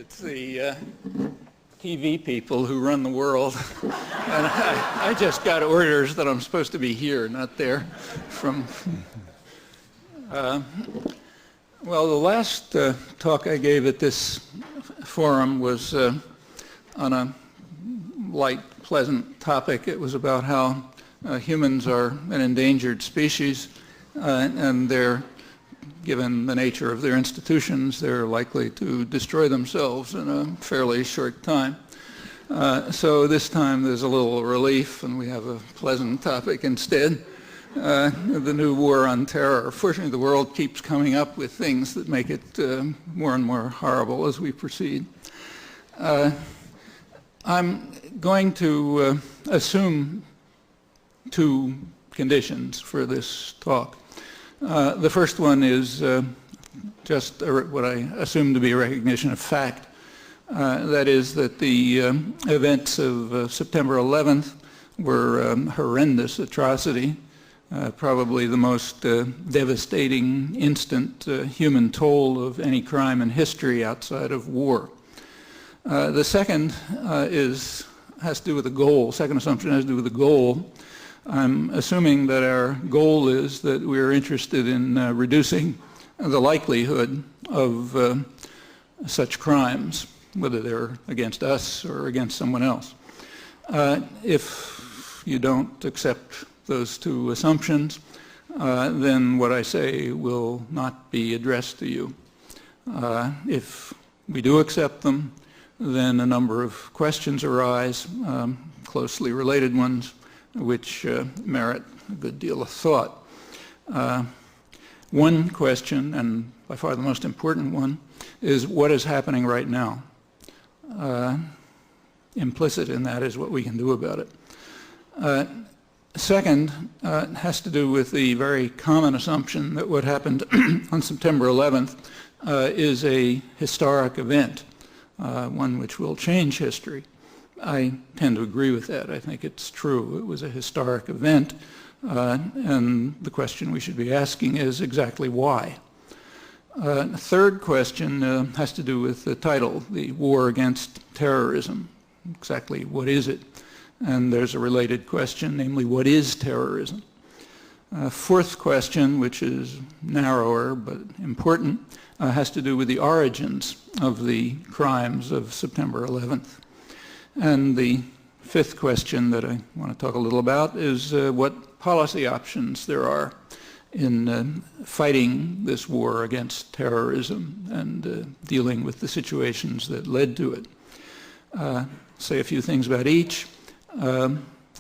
It's the TV people who run the world. And I just got orders that I'm supposed to be here, not there. Well, the last talk I gave at this forum was on a light, pleasant topic. It was about how humans are an endangered species, and they're, given the nature of their institutions, they're likely to destroy themselves in a fairly short time. So this time there's a little relief, and we have a pleasant topic instead, the new war on terror. Fortunately, the world keeps coming up with things that make it more and more horrible as we proceed. I'm going to assume two conditions for this talk. The first one is just what I assume to be a recognition of fact. That is that the events of September 11th were a horrendous atrocity, probably the most devastating instant human toll of any crime in history outside of war. The second has to do with the goal. Second assumption has to do with the goal. I'm assuming that our goal is that we're interested in reducing the likelihood of such crimes, whether they're against us or against someone else. If you don't accept those two assumptions, then what I say will not be addressed to you. If we do accept them, then a number of questions arise, closely related ones, which merit a good deal of thought. One question, and by far the most important one, is what is happening right now? Implicit in that is what we can do about it. Second, has to do with the very common assumption that what happened on September 11th is a historic event, one which will change history. I tend to agree with that. I think it's true. It was a historic event, and the question we should be asking is exactly why. The third question has to do with the title, the war against terrorism. Exactly what is it? And there's a related question, namely, what is terrorism? Fourth question, which is narrower but important, has to do with the origins of the crimes of September 11th. And the fifth question that I want to talk a little about is what policy options there are in fighting this war against terrorism and dealing with the situations that led to it. Say a few things about each.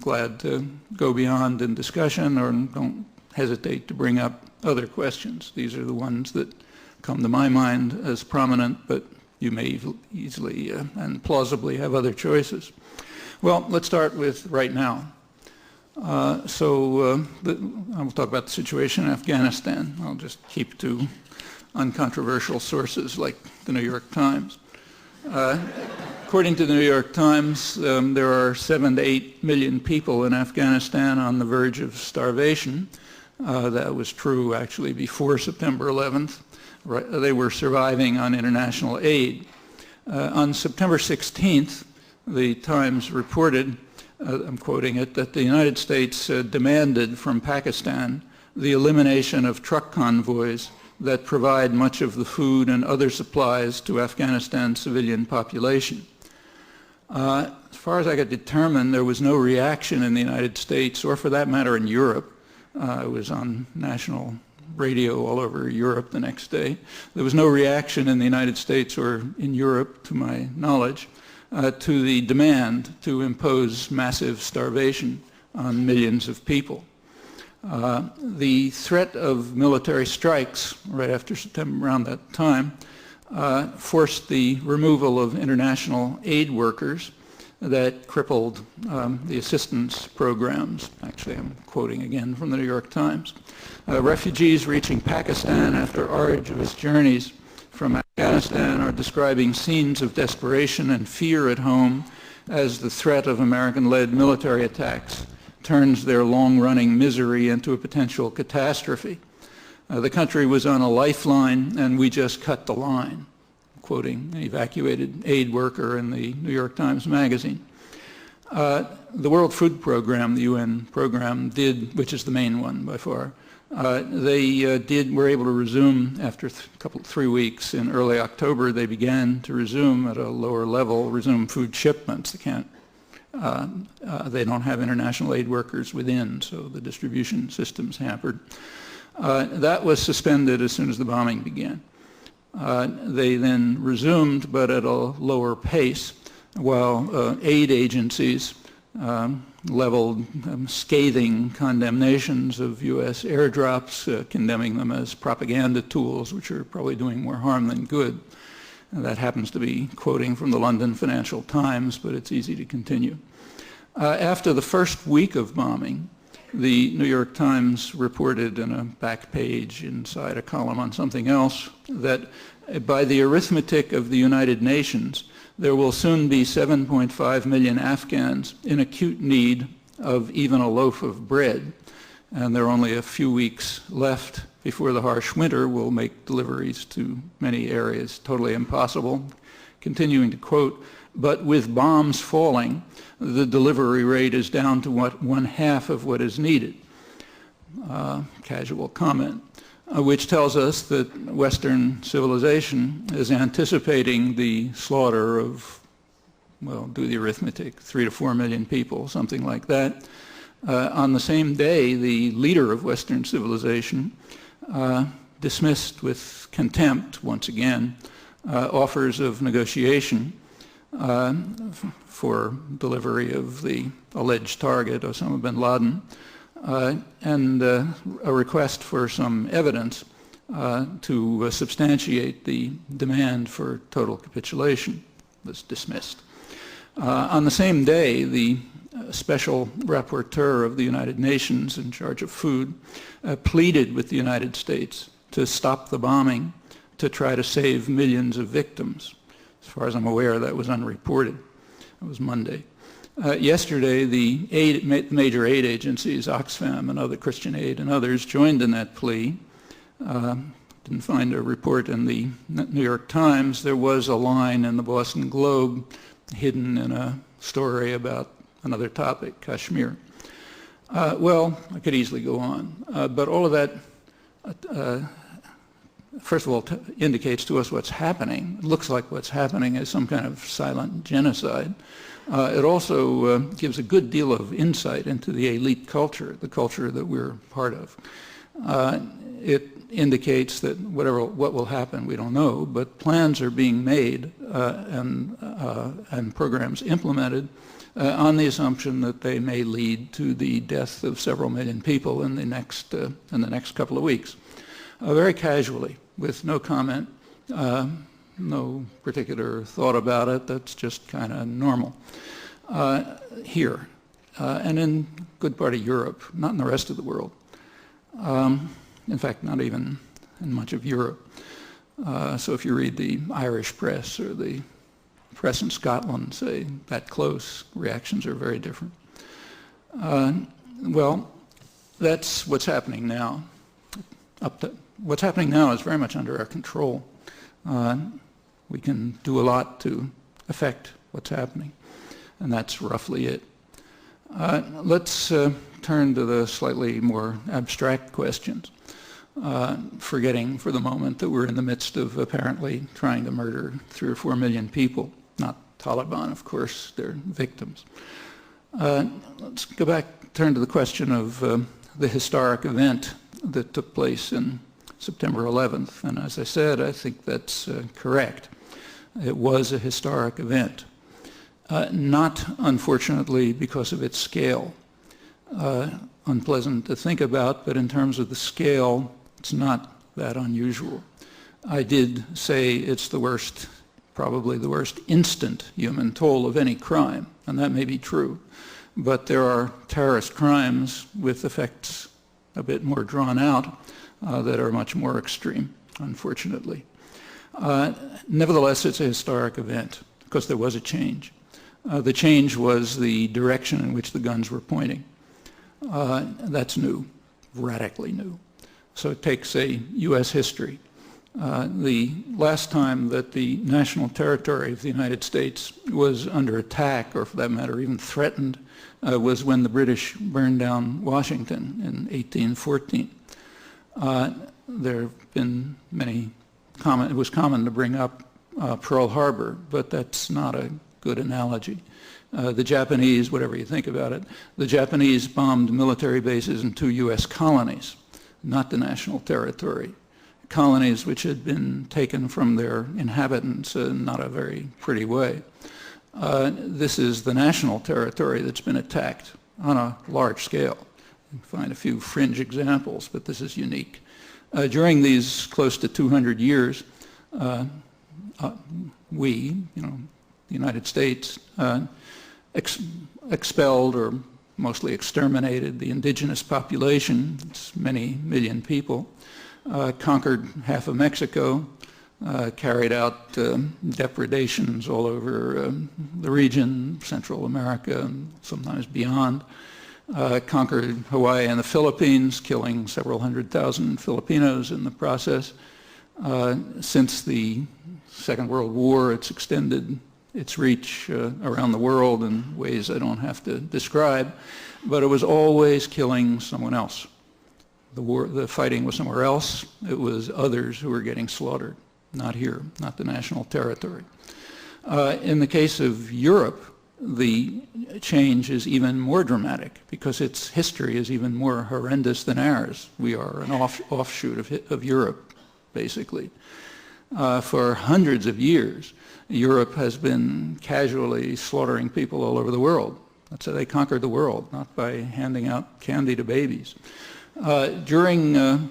Glad to go beyond in discussion, or don't hesitate to bring up other questions. These are the ones that come to my mind as prominent, but you may easily and plausibly have other choices. Well, let's start with right now. I'll talk about the situation in Afghanistan. I'll just keep to uncontroversial sources like the New York Times. According to the New York Times, there are 7 to 8 million people in Afghanistan on the verge of starvation. That was true actually before September 11th. They were surviving on international aid. On September 16th, the Times reported, I'm quoting it, that the United States demanded from Pakistan the elimination of truck convoys that provide much of the food and other supplies to Afghanistan's civilian population. As far as I could determine, there was no reaction in the United States, or for that matter in Europe. I was on national radio all over Europe the next day. There was no reaction in the United States or in Europe, to my knowledge, to the demand to impose massive starvation on millions of people. The threat of military strikes right after September, around that time, forced the removal of international aid workers that crippled the assistance programs. Actually, I'm quoting again from the New York Times. Refugees reaching Pakistan after arduous journeys from Afghanistan are describing scenes of desperation and fear at home as the threat of American-led military attacks turns their long-running misery into a potential catastrophe. The country was on a lifeline, and we just cut the line. quoting an evacuated aid worker in the New York Times Magazine. The World Food Program, the UN program, which is the main one by far, were able to resume after 3 weeks. In early October, they began to resume at a lower level, resume food shipments. They don't have international aid workers within, so the distribution system's hampered. That was suspended as soon as the bombing began. They then resumed, but at a lower pace, while aid agencies leveled scathing condemnations of U.S. airdrops, condemning them as propaganda tools, which are probably doing more harm than good. And that happens to be quoting from the London Financial Times, but it's easy to continue. After the first week of bombing, the New York Times reported in a back page inside a column on something else that by the arithmetic of the United Nations, there will soon be 7.5 million Afghans in acute need of even a loaf of bread, and there are only a few weeks left before the harsh winter will make deliveries to many areas totally impossible. Continuing to quote, but with bombs falling, the delivery rate is down to one-half of what is needed. Casual comment. Which tells us that Western civilization is anticipating the slaughter of, well, do the arithmetic, 3 to 4 million people, something like that. On the same day, the leader of Western civilization dismissed with contempt, once again, offers of negotiation for delivery of the alleged target, Osama bin Laden, and a request for some evidence to substantiate the demand for total capitulation was dismissed. On the same day, the special rapporteur of the United Nations in charge of food pleaded with the United States to stop the bombing to try to save millions of victims. As far as I'm aware, that was unreported. It was Monday. Yesterday, the major aid agencies, Oxfam and other Christian Aid and others, joined in that plea. Didn't find a report in the New York Times. There was a line in the Boston Globe hidden in a story about another topic, Kashmir. Well, I could easily go on, but all of that, first of all, indicates to us what's happening. It looks like what's happening is some kind of silent genocide. It also gives a good deal of insight into the elite culture, the culture that we're part of. It indicates that what will happen, we don't know, but plans are being made and programs implemented on the assumption that they may lead to the death of several million people in the next couple of weeks. Very casually, with no comment, no particular thought about it. That's just kind of normal. Here, and in a good part of Europe, not in the rest of the world. In fact, not even in much of Europe. So if you read the Irish press or the press in Scotland, say, that close, reactions are very different. Well, that's what's happening now. What's happening now is very much under our control. We can do a lot to affect what's happening, and that's roughly it. Let's turn to the slightly more abstract questions, forgetting for the moment that we're in the midst of apparently trying to murder 3 or 4 million people. Not Taliban, of course, they're victims. Let's go back, turn to the question of the historic event that took place in September 11th. And as I said, I think that's correct. It was a historic event. Not, unfortunately, because of its scale. Unpleasant to think about, but in terms of the scale, it's not that unusual. I did say it's the worst, probably the worst instant human toll of any crime, and that may be true. But there are terrorist crimes with effects a bit more drawn out that are much more extreme, unfortunately. Nevertheless, it's a historic event because there was a change. The change was the direction in which the guns were pointing. That's new, radically new. So it takes a U.S. history The last time that the national territory of the United States was under attack, or for that matter even threatened, was when the British burned down Washington in 1814. There have been it was common to bring up Pearl Harbor, but that's not a good analogy. The Japanese, whatever you think about it, the Japanese bombed military bases in 2 U.S. colonies, not the national territory. Colonies which had been taken from their inhabitants in not a very pretty way. This is the national territory that's been attacked on a large scale. You can find a few fringe examples, but this is unique. During these close to 200 years, the United States, expelled or mostly exterminated the indigenous population, it's many million people, conquered half of Mexico, carried out depredations all over the region, Central America, and sometimes beyond, conquered Hawaii and the Philippines, killing several 100,000 Filipinos in the process. Since the Second World War, it's extended its reach around the world in ways I don't have to describe, but it was always killing someone else. The fighting was somewhere else. It was others who were getting slaughtered, not here, not the national territory. In the case of Europe, the change is even more dramatic because its history is even more horrendous than ours. We are an offshoot of Europe, basically. For hundreds of years, Europe has been casually slaughtering people all over the world. That's how they conquered the world, not by handing out candy to babies. During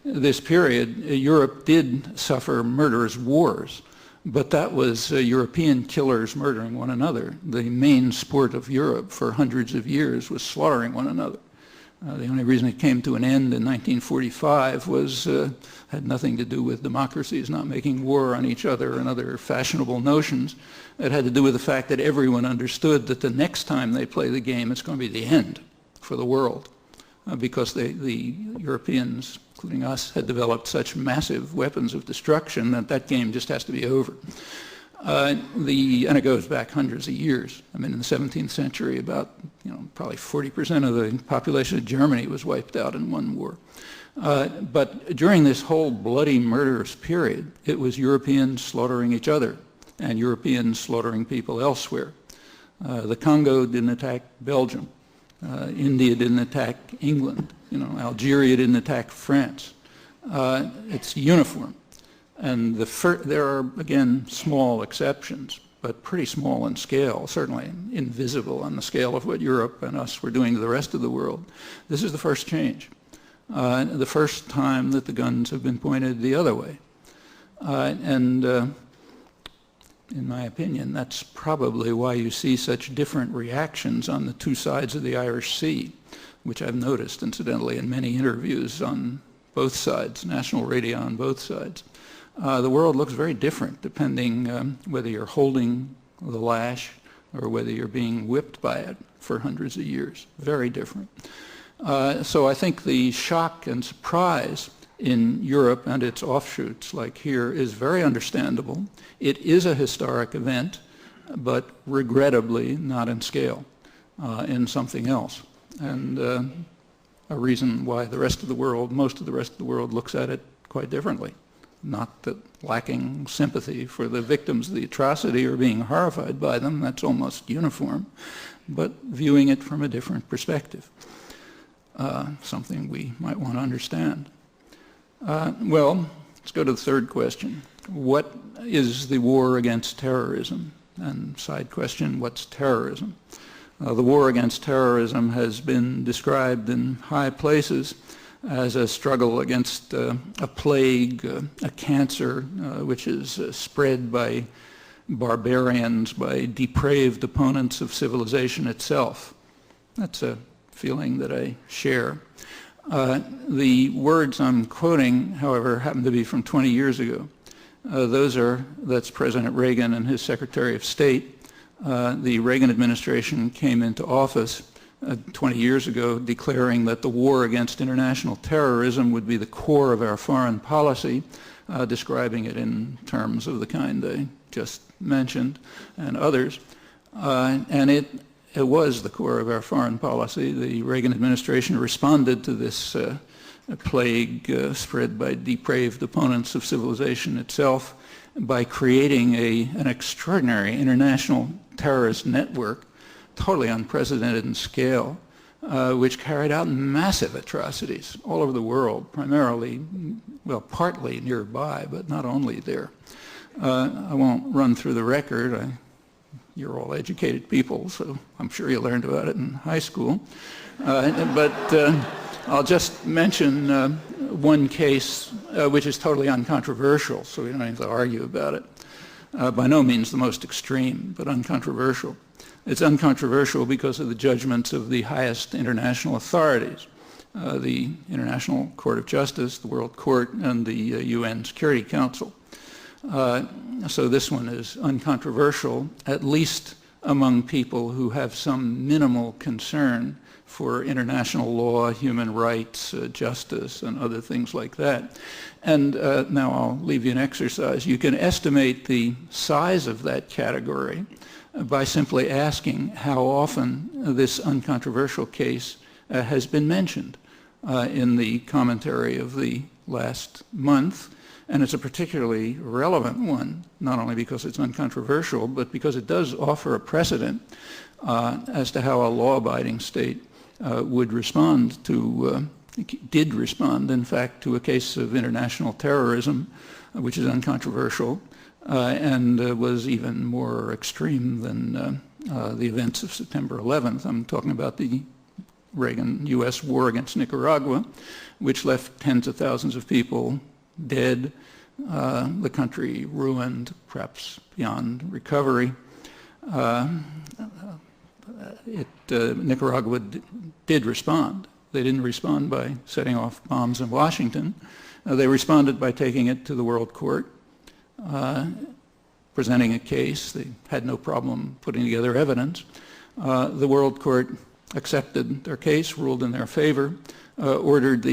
this period, Europe did suffer murderous wars, but that was European killers murdering one another. The main sport of Europe for hundreds of years was slaughtering one another. The only reason it came to an end in 1945 had nothing to do with democracies not making war on each other and other fashionable notions. It had to do with the fact that everyone understood that the next time they play the game, it's going to be the end for the world, because the Europeans, including us, had developed such massive weapons of destruction that game just has to be over. And it goes back hundreds of years. I mean, in the 17th century, about probably 40% of the population of Germany was wiped out in one war. But during this whole bloody, murderous period, it was Europeans slaughtering each other and Europeans slaughtering people elsewhere. The Congo didn't attack Belgium. India didn't attack England. Algeria didn't attack France. It's uniform. And there are, again, small exceptions, but pretty small in scale, certainly invisible on the scale of what Europe and us were doing to the rest of the world. This is the first change, the first time that the guns have been pointed the other way. In my opinion, that's probably why you see such different reactions on the two sides of the Irish Sea, which I've noticed, incidentally, in many interviews on both sides, national radio on both sides. The world looks very different depending whether you're holding the lash or whether you're being whipped by it for hundreds of years. Very different. So I think the shock and surprise in Europe and its offshoots, like here, is very understandable. It is a historic event, but regrettably not in scale, in something else. And a reason why the rest of the world, most of the rest of the world, looks at it quite differently. Not that lacking sympathy for the victims of the atrocity or being horrified by them, that's almost uniform, but viewing it from a different perspective, something we might want to understand. Well, let's go to the third question. What is the war against terrorism? And side question, what's terrorism? The war against terrorism has been described in high places as a struggle against a plague, a cancer, which is spread by barbarians, by depraved opponents of civilization itself. That's a feeling that I share. The words I'm quoting, however, happen to be from 20 years ago. That's President Reagan and his Secretary of State. The Reagan administration came into office 20 years ago, declaring that the war against international terrorism would be the core of our foreign policy describing it in terms of the kind I just mentioned and others. And it was the core of our foreign policy. The Reagan administration responded to this plague spread by depraved opponents of civilization itself by creating an extraordinary international terrorist network, totally unprecedented in scale, which carried out massive atrocities all over the world, primarily, well, partly nearby, but not only there. I won't run through the record. You're all educated people, so I'm sure you learned about it in high school. But I'll just mention one case which is totally uncontroversial, so we don't have to argue about it. By no means the most extreme, but uncontroversial. It's uncontroversial because of the judgments of the highest international authorities, the International Court of Justice, the World Court, and the UN Security Council. So this one is uncontroversial, at least among people who have some minimal concern for international law, human rights, justice, and other things like that. And now I'll leave you an exercise. You can estimate the size of that category by simply asking how often this uncontroversial case has been mentioned in the commentary of the last month. And it's a particularly relevant one, not only because it's uncontroversial, but because it does offer a precedent as to how a law-abiding state would respond to, did respond, in fact, to a case of international terrorism, which is uncontroversial, and was even more extreme than the events of September 11th. I'm talking about the Reagan-U.S. war against Nicaragua, which left tens of thousands of people dead, the country ruined, perhaps beyond recovery. Nicaragua did respond. They didn't respond by setting off bombs in Washington. They responded by taking it to the World Court, presenting a case. They had no problem putting together evidence. The World Court accepted their case, ruled in their favor, ordered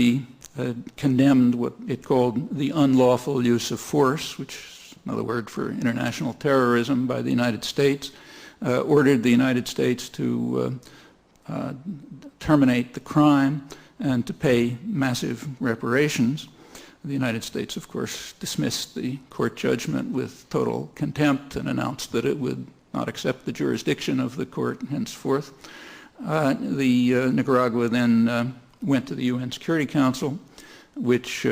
condemned what it called the unlawful use of force, which is another word for international terrorism, by the United States, ordered the United States to terminate the crime and to pay massive reparations. The United States, of course, dismissed the court judgment with total contempt and announced that it would not accept the jurisdiction of the court henceforth. Nicaragua then went to the UN Security Council, which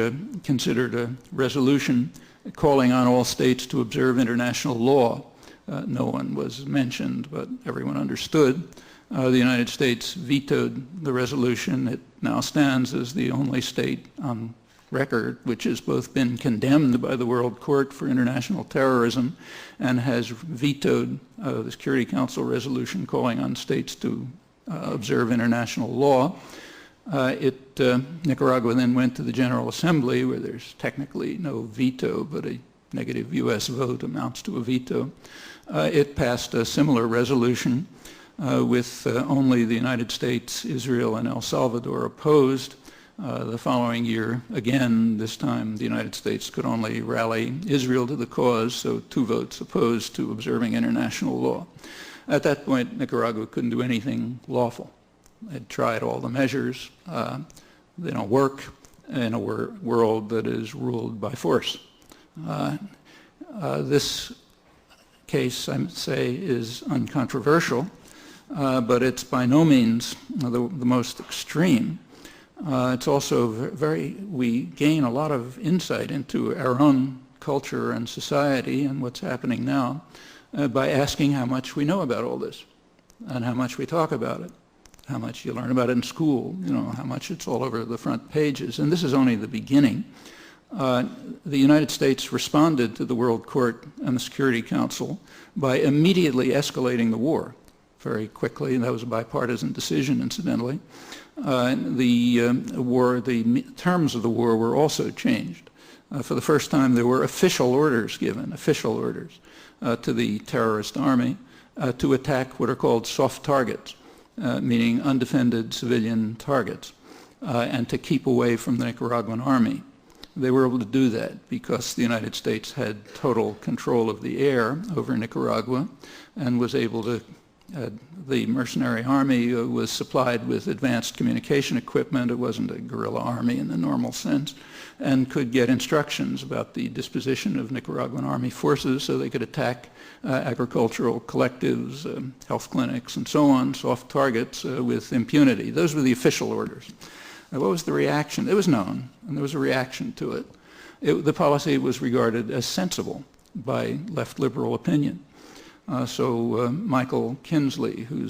considered a resolution calling on all states to observe international law. No one was mentioned, but everyone understood. The United States vetoed the resolution. It now stands as the only state on record which has both been condemned by the World Court for international terrorism and has vetoed the Security Council resolution calling on states to observe international law. Nicaragua then went to the General Assembly, where there's technically no veto, but a negative U.S. vote amounts to a veto. It passed a similar resolution with only the United States, Israel, and El Salvador opposed. The following year, again, this time the United States could only rally Israel to the cause, so 2 votes opposed to observing international law. At that point, Nicaragua couldn't do anything lawful. It tried all the measures. They don't work in a world that is ruled by force. This case, I would say, is uncontroversial, but it's by no means the most extreme. It's also we gain a lot of insight into our own culture and society and what's happening now by asking how much we know about all this and how much we talk about it, how much you learn about it in school, how much it's all over the front pages. And this is only the beginning. The United States responded to the World Court and the Security Council by immediately escalating the war very quickly, and that was a bipartisan decision, incidentally. The terms of the war were also changed. For the first time, there were official orders given, to the terrorist army to attack what are called soft targets, meaning undefended civilian targets, and to keep away from the Nicaraguan army. They were able to do that because the United States had total control of the air over Nicaragua and was able to, the mercenary army was supplied with advanced communication equipment. It wasn't a guerrilla army in the normal sense, and could get instructions about the disposition of Nicaraguan army forces so they could attack agricultural collectives, health clinics, and so on, soft targets with impunity. Those were the official orders. What was the reaction? It was known, and there was a reaction to it. The policy was regarded as sensible by left liberal opinion. So Michael Kinsley, who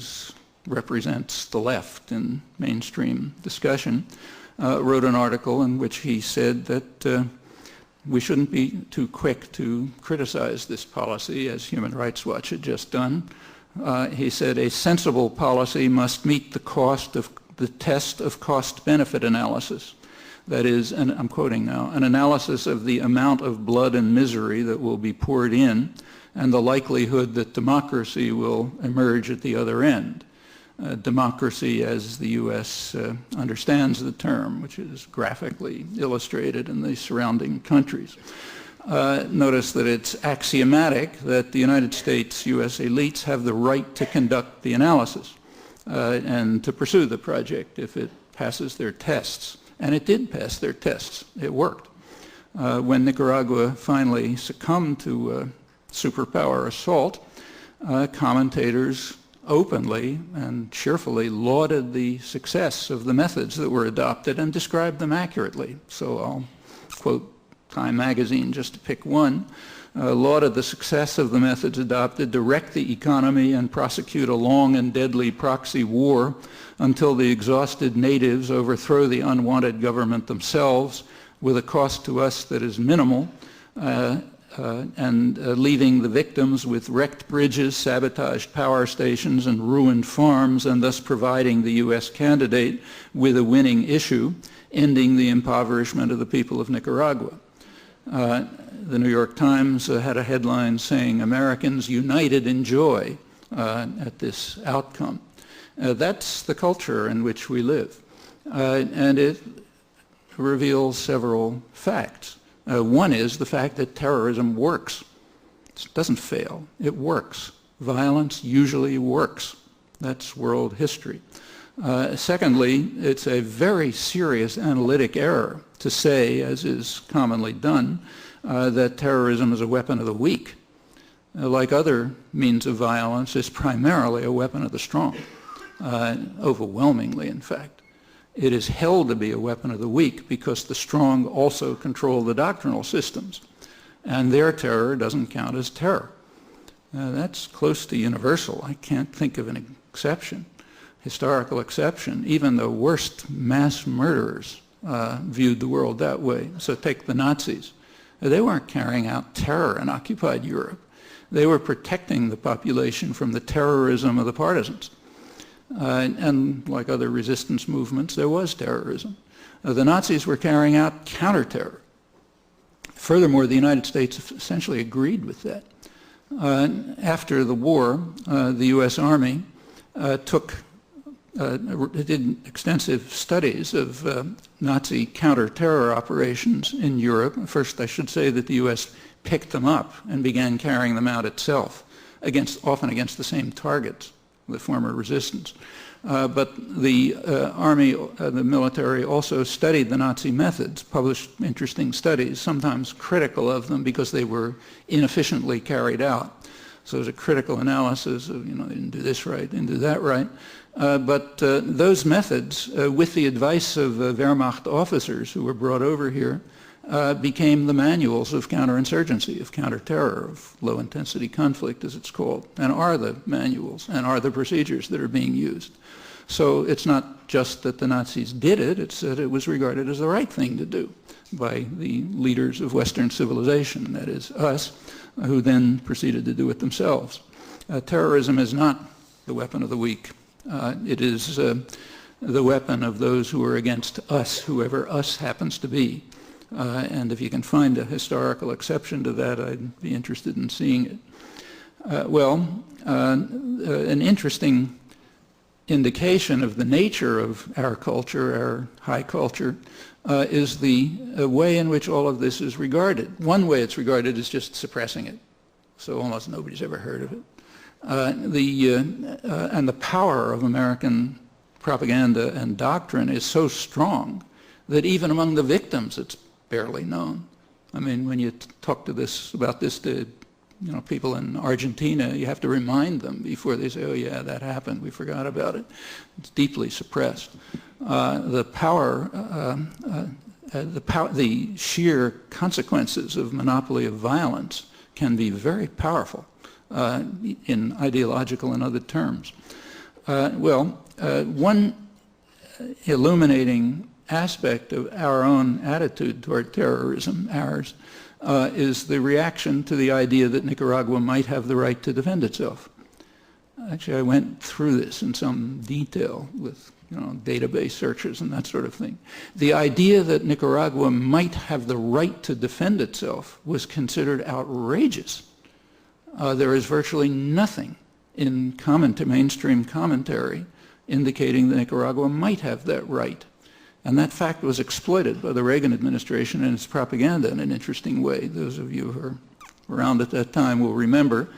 represents the left in mainstream discussion, wrote an article in which he said that we shouldn't be too quick to criticize this policy, as Human Rights Watch had just done. He said a sensible policy must meet the test of cost-benefit analysis. That is, and I'm quoting now, an analysis of the amount of blood and misery that will be poured in and the likelihood that democracy will emerge at the other end. Democracy as the U.S. Understands the term, which is graphically illustrated in the surrounding countries. Notice that it's axiomatic that the United States U.S. elites have the right to conduct the analysis and to pursue the project if it passes their tests. And it did pass their tests. It worked. When Nicaragua finally succumbed to superpower assault, commentators openly and cheerfully lauded the success of the methods that were adopted and described them accurately. So I'll quote Time magazine just to pick one. Lauded the success of the methods adopted to wreck the economy and prosecute a long and deadly proxy war until the exhausted natives overthrow the unwanted government themselves with a cost to us that is minimal, and leaving the victims with wrecked bridges, sabotaged power stations, and ruined farms, and thus providing the U.S. candidate with a winning issue, ending the impoverishment of the people of Nicaragua. The New York Times had a headline saying, "Americans united in joy at this outcome." That's the culture in which we live. And it reveals several facts. One is the fact that terrorism works. It doesn't fail. It works. Violence usually works. That's world history. Secondly, it's a very serious analytic error to say, as is commonly done, that terrorism is a weapon of the weak. Like other means of violence, it's primarily a weapon of the strong, overwhelmingly, in fact. It is held to be a weapon of the weak because the strong also control the doctrinal systems, and their terror doesn't count as terror. That's close to universal. I can't think of an exception, historical exception. Even the worst mass murderers viewed the world that way. So take the Nazis. They weren't carrying out terror in occupied Europe. They were protecting the population from the terrorism of the partisans. And like other resistance movements, there was terrorism. The Nazis were carrying out counter-terror. Furthermore, the United States essentially agreed with that. After the war, the U.S. Army did extensive studies of Nazi counter-terror operations in Europe. First, I should say that the U.S. picked them up and began carrying them out itself, often against the same targets, the former resistance. But the army, the military also studied the Nazi methods, published interesting studies, sometimes critical of them because they were inefficiently carried out. So there's a critical analysis of, they didn't do this right, didn't do that right. But those methods, with the advice of Wehrmacht officers who were brought over here, became the manuals of counterinsurgency, of counterterror, of low-intensity conflict, as it's called, and are the manuals and are the procedures that are being used. So it's not just that the Nazis did it, it's that it was regarded as the right thing to do by the leaders of Western civilization, that is us, who then proceeded to do it themselves. Terrorism is not the weapon of the weak. It is the weapon of those who are against us, whoever us happens to be. And if you can find a historical exception to that, I'd be interested in seeing it. An interesting indication of the nature of our culture, our high culture, is the way in which all of this is regarded. One way it's regarded is just suppressing it, so almost nobody's ever heard of it. And the power of American propaganda and doctrine is so strong that even among the victims it's barely known. I mean, when you talk about this to people in Argentina, you have to remind them before they say, oh yeah, that happened, we forgot about it. It's deeply suppressed. The sheer consequences of monopoly of violence can be very powerful in ideological and other terms. One illuminating aspect of our own attitude toward terrorism, is the reaction to the idea that Nicaragua might have the right to defend itself. Actually, I went through this in some detail with database searches and that sort of thing. The idea that Nicaragua might have the right to defend itself was considered outrageous. There is virtually nothing in mainstream commentary indicating that Nicaragua might have that right. And that fact was exploited by the Reagan administration and its propaganda in an interesting way. Those of you who are around at that time will remember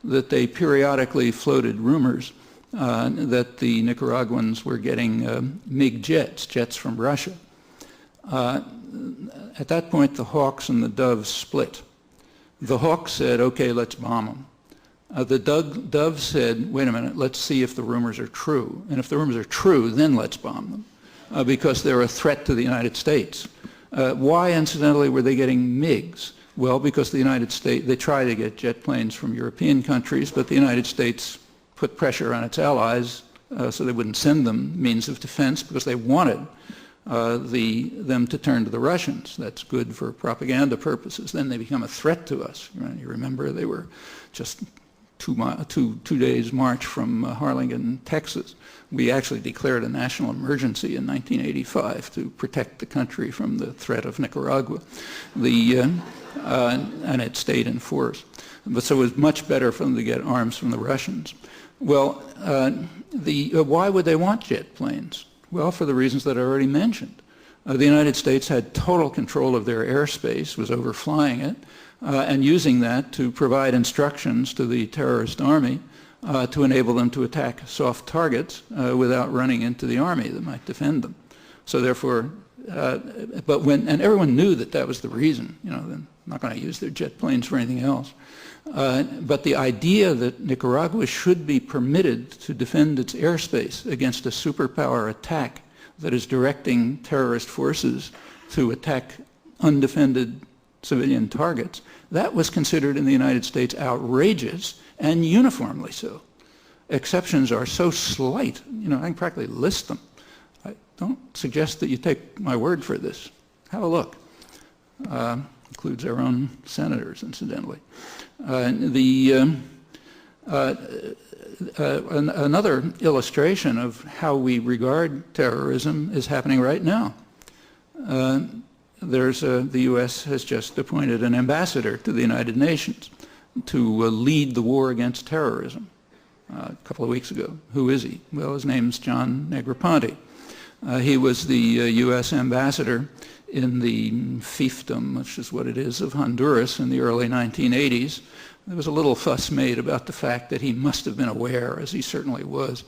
that they periodically floated rumors that the Nicaraguans were getting MiG jets from Russia. At that point, the Hawks and the Doves split. The Hawks said, okay, let's bomb them. The Doves said, wait a minute, let's see if the rumors are true. And if the rumors are true, then let's bomb them. Because they're a threat to the United States. Why, incidentally, were they getting MiGs? Well, because the United States, they tried to get jet planes from European countries, but the United States put pressure on its allies so they wouldn't send them means of defense because they wanted them to turn to the Russians. That's good for propaganda purposes. Then they become a threat to us. You remember they were just two days march from Harlingen, Texas. We actually declared a national emergency in 1985 to protect the country from the threat of Nicaragua, and it stayed in force. But so it was much better for them to get arms from the Russians. Well, why would they want jet planes? Well, for the reasons that I already mentioned. The United States had total control of their airspace, was overflying it, and using that to provide instructions to the terrorist army to enable them to attack soft targets without running into the army that might defend them. So therefore, and everyone knew that that was the reason. They're not going to use their jet planes for anything else. But the idea that Nicaragua should be permitted to defend its airspace against a superpower attack that is directing terrorist forces to attack undefended civilian targets, that was considered in the United States outrageous, and uniformly so. Exceptions are so slight, I can practically list them. I don't suggest that you take my word for this. Have a look. Includes our own senators, incidentally. Another illustration of how we regard terrorism is happening right now. The U.S. has just appointed an ambassador to the United Nations to lead the war against terrorism a couple of weeks ago. Who is he? Well, his name's John Negroponte. He was the U.S. ambassador in the fiefdom, which is what it is, of Honduras in the early 1980s. There was a little fuss made about the fact that he must have been aware, as he certainly was,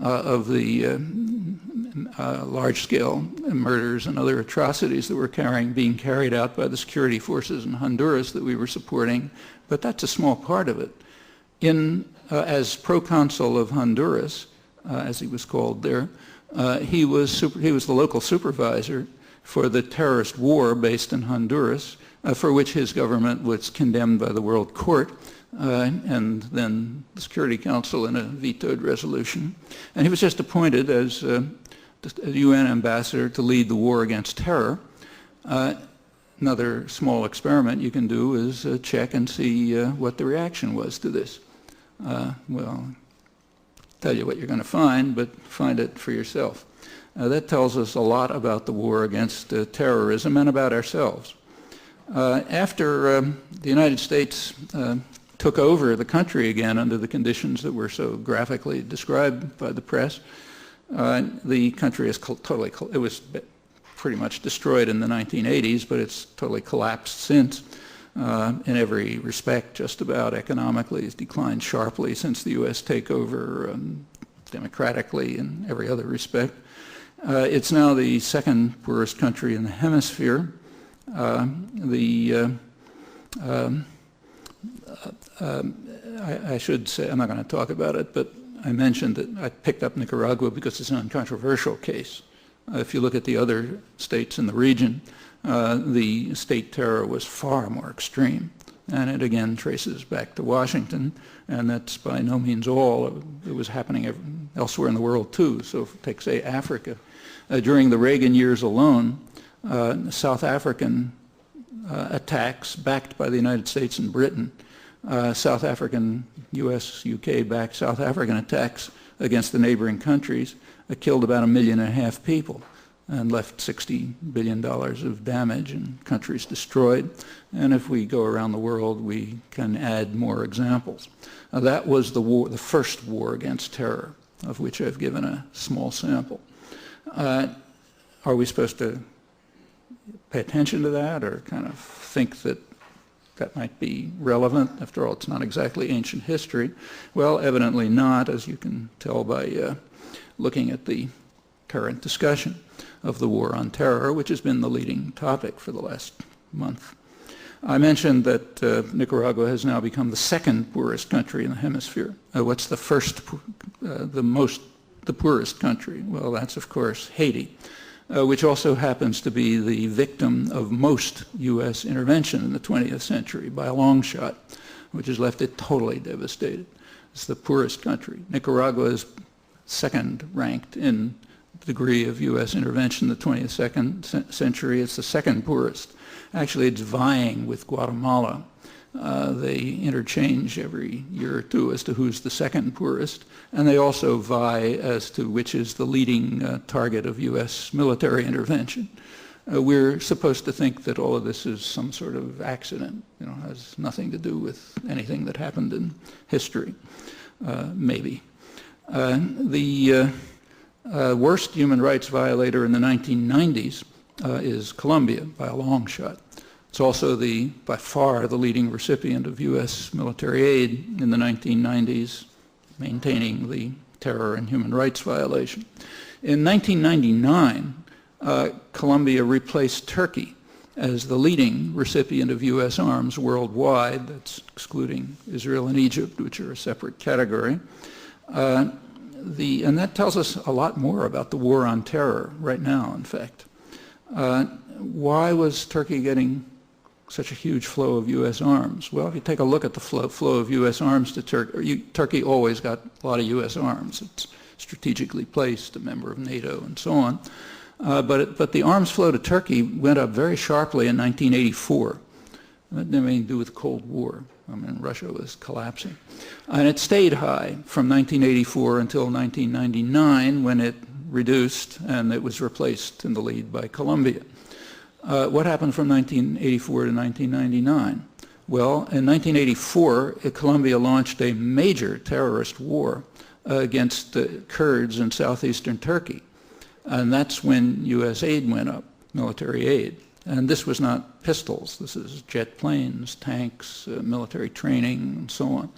of the large-scale murders and other atrocities that were being carried out by the security forces in Honduras that we were supporting, but that's a small part of it. As proconsul of Honduras, as he was called there, he was the local supervisor for the terrorist war based in Honduras, for which his government was condemned by the World Court, and then the Security Council in a vetoed resolution. And he was just appointed as a UN ambassador to lead the war against terror. Another small experiment you can do is check and see what the reaction was to this. Well, I'll tell you what you're going to find, but find it for yourself. That tells us a lot about the war against terrorism and about ourselves. After the United States took over the country again under the conditions that were so graphically described by the press, The country is it was pretty much destroyed in the 1980s, but it's totally collapsed since. In every respect, just about economically, it's declined sharply since the U.S. takeover, democratically in every other respect. It's now the second poorest country in the hemisphere. I should say, I'm not going to talk about it, but I mentioned that I picked up Nicaragua because it's an uncontroversial case. If you look at the other states in the region, the state terror was far more extreme. And it again traces back to Washington, and that's by no means all. It was happening elsewhere in the world too. So if take, say, Africa, during the Reagan years alone, South African attacks backed by the United States and Britain, South African, U.S., UK-backed South African attacks against the neighboring countries killed about 1.5 million people and left $60 billion of damage and countries destroyed. And if we go around the world, we can add more examples. That was the war, the first war against terror, of which I've given a small sample. Are we supposed to pay attention to that or kind of think that that might be relevant? After all, it's not exactly ancient history. Well, evidently not, as you can tell by looking at the current discussion of the war on terror, which has been the leading topic for the last month. I mentioned that Nicaragua has now become the second poorest country in the hemisphere. What's the first, the poorest country? Well, that's, of course, Haiti, which also happens to be the victim of most U.S. intervention in the 20th century by a long shot, which has left it totally devastated. It's the poorest country. Nicaragua is second ranked in degree of U.S. intervention in the 20th century. It's the second poorest. Actually, it's vying with Guatemala. They interchange every year or two as to who's the second poorest, and they also vie as to which is the leading target of U.S. military intervention. We're supposed to think that all of this is some sort of accident, has nothing to do with anything that happened in history, maybe. The worst human rights violator in the 1990s is Colombia by a long shot. It's also by far the leading recipient of U.S. military aid in the 1990s, maintaining the terror and human rights violation. In 1999, Colombia replaced Turkey as the leading recipient of U.S. arms worldwide. That's excluding Israel and Egypt, which are a separate category. And that tells us a lot more about the war on terror right now, in fact. Why was Turkey getting such a huge flow of U.S. arms? Well, if you take a look at the flow of U.S. arms to Turkey, Turkey always got a lot of U.S. arms. It's strategically placed, a member of NATO, and so on. But the arms flow to Turkey went up very sharply in 1984. That had nothing to do with the Cold War. I mean, Russia was collapsing. And it stayed high from 1984 until 1999, when it reduced and it was replaced in the lead by Colombia. What happened from 1984 to 1999? Well, in 1984, Colombia launched a major terrorist war against the Kurds in southeastern Turkey. And that's when U.S. aid went up, military aid. And this was not pistols. This is jet planes, tanks, military training, and so on.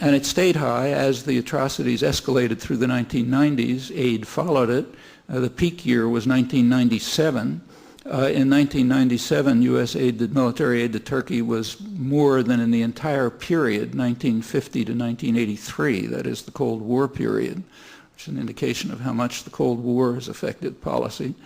And it stayed high as the atrocities escalated through the 1990s. Aid followed it. The peak year was 1997. In 1997, U.S. military aid to Turkey was more than in the entire period, 1950 to 1983, that is the Cold War period, which is an indication of how much the Cold War has affected policy.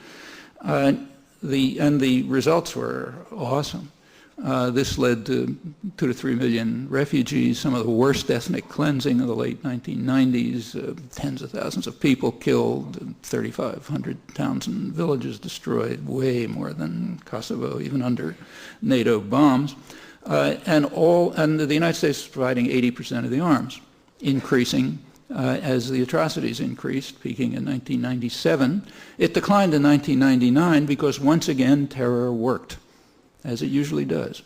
And the results were awesome. This led to 2 to 3 million refugees, some of the worst ethnic cleansing of the late 1990s, tens of thousands of people killed, 3,500 towns and villages destroyed, way more than Kosovo, even under NATO bombs. And the United States is providing 80% of the arms, increasing as the atrocities increased, peaking in 1997. It declined in 1999 because, once again, terror worked, as it usually does,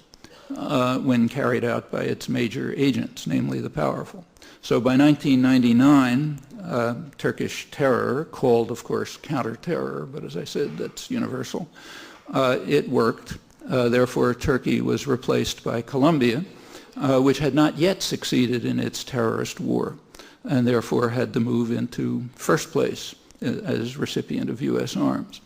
when carried out by its major agents, namely the powerful. So by 1999, Turkish terror, called, of course, counter-terror, but as I said, that's universal. It worked. Therefore, Turkey was replaced by Colombia, which had not yet succeeded in its terrorist war, and therefore had to move into first place as recipient of U.S. arms.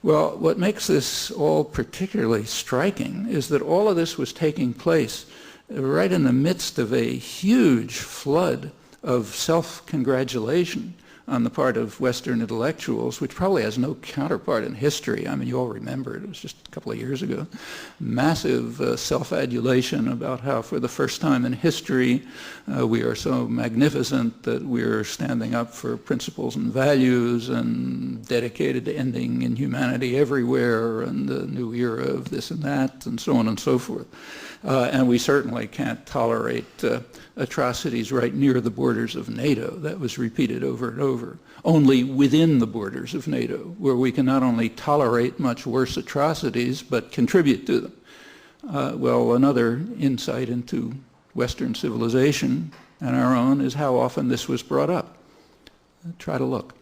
Well, what makes this all particularly striking is that all of this was taking place right in the midst of a huge flood of self-congratulation on the part of Western intellectuals, which probably has no counterpart in history. I mean, you all remember it was just a couple of years ago. Massive self-adulation about how for the first time in history we are so magnificent that we're standing up for principles and values and dedicated to ending inhumanity everywhere and the new era of this and that and so on and so forth. And we certainly can't tolerate atrocities right near the borders of NATO. That was repeated over and over. Only within the borders of NATO, where we can not only tolerate much worse atrocities, but contribute to them. Well, another insight into Western civilization and our own is how often this was brought up. Try to look.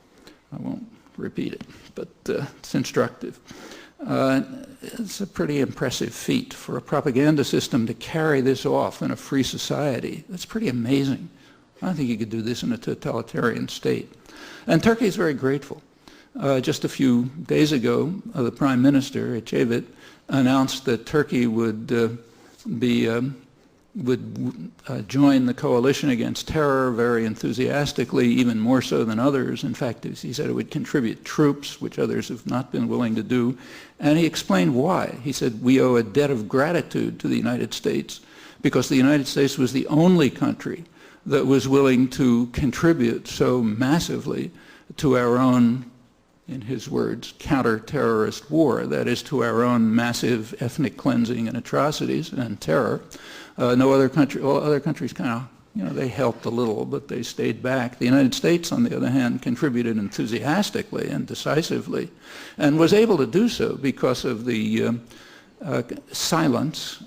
I won't repeat it, but it's instructive. It's a pretty impressive feat for a propaganda system to carry this off in a free society. That's pretty amazing. I don't think you could do this in a totalitarian state. And Turkey is very grateful. Just a few days ago, the Prime Minister, Ecevit, announced that Turkey would join the coalition against terror very enthusiastically, even more so than others. In fact, he said it would contribute troops, which others have not been willing to do. And he explained why. He said, we owe a debt of gratitude to the United States because the United States was the only country that was willing to contribute so massively to our own, in his words, counter-terrorist war, that is, to our own massive ethnic cleansing and atrocities and terror. No other country, all other countries kind of, they helped a little, but they stayed back. The United States, on the other hand, contributed enthusiastically and decisively, and was able to do so because of the silence,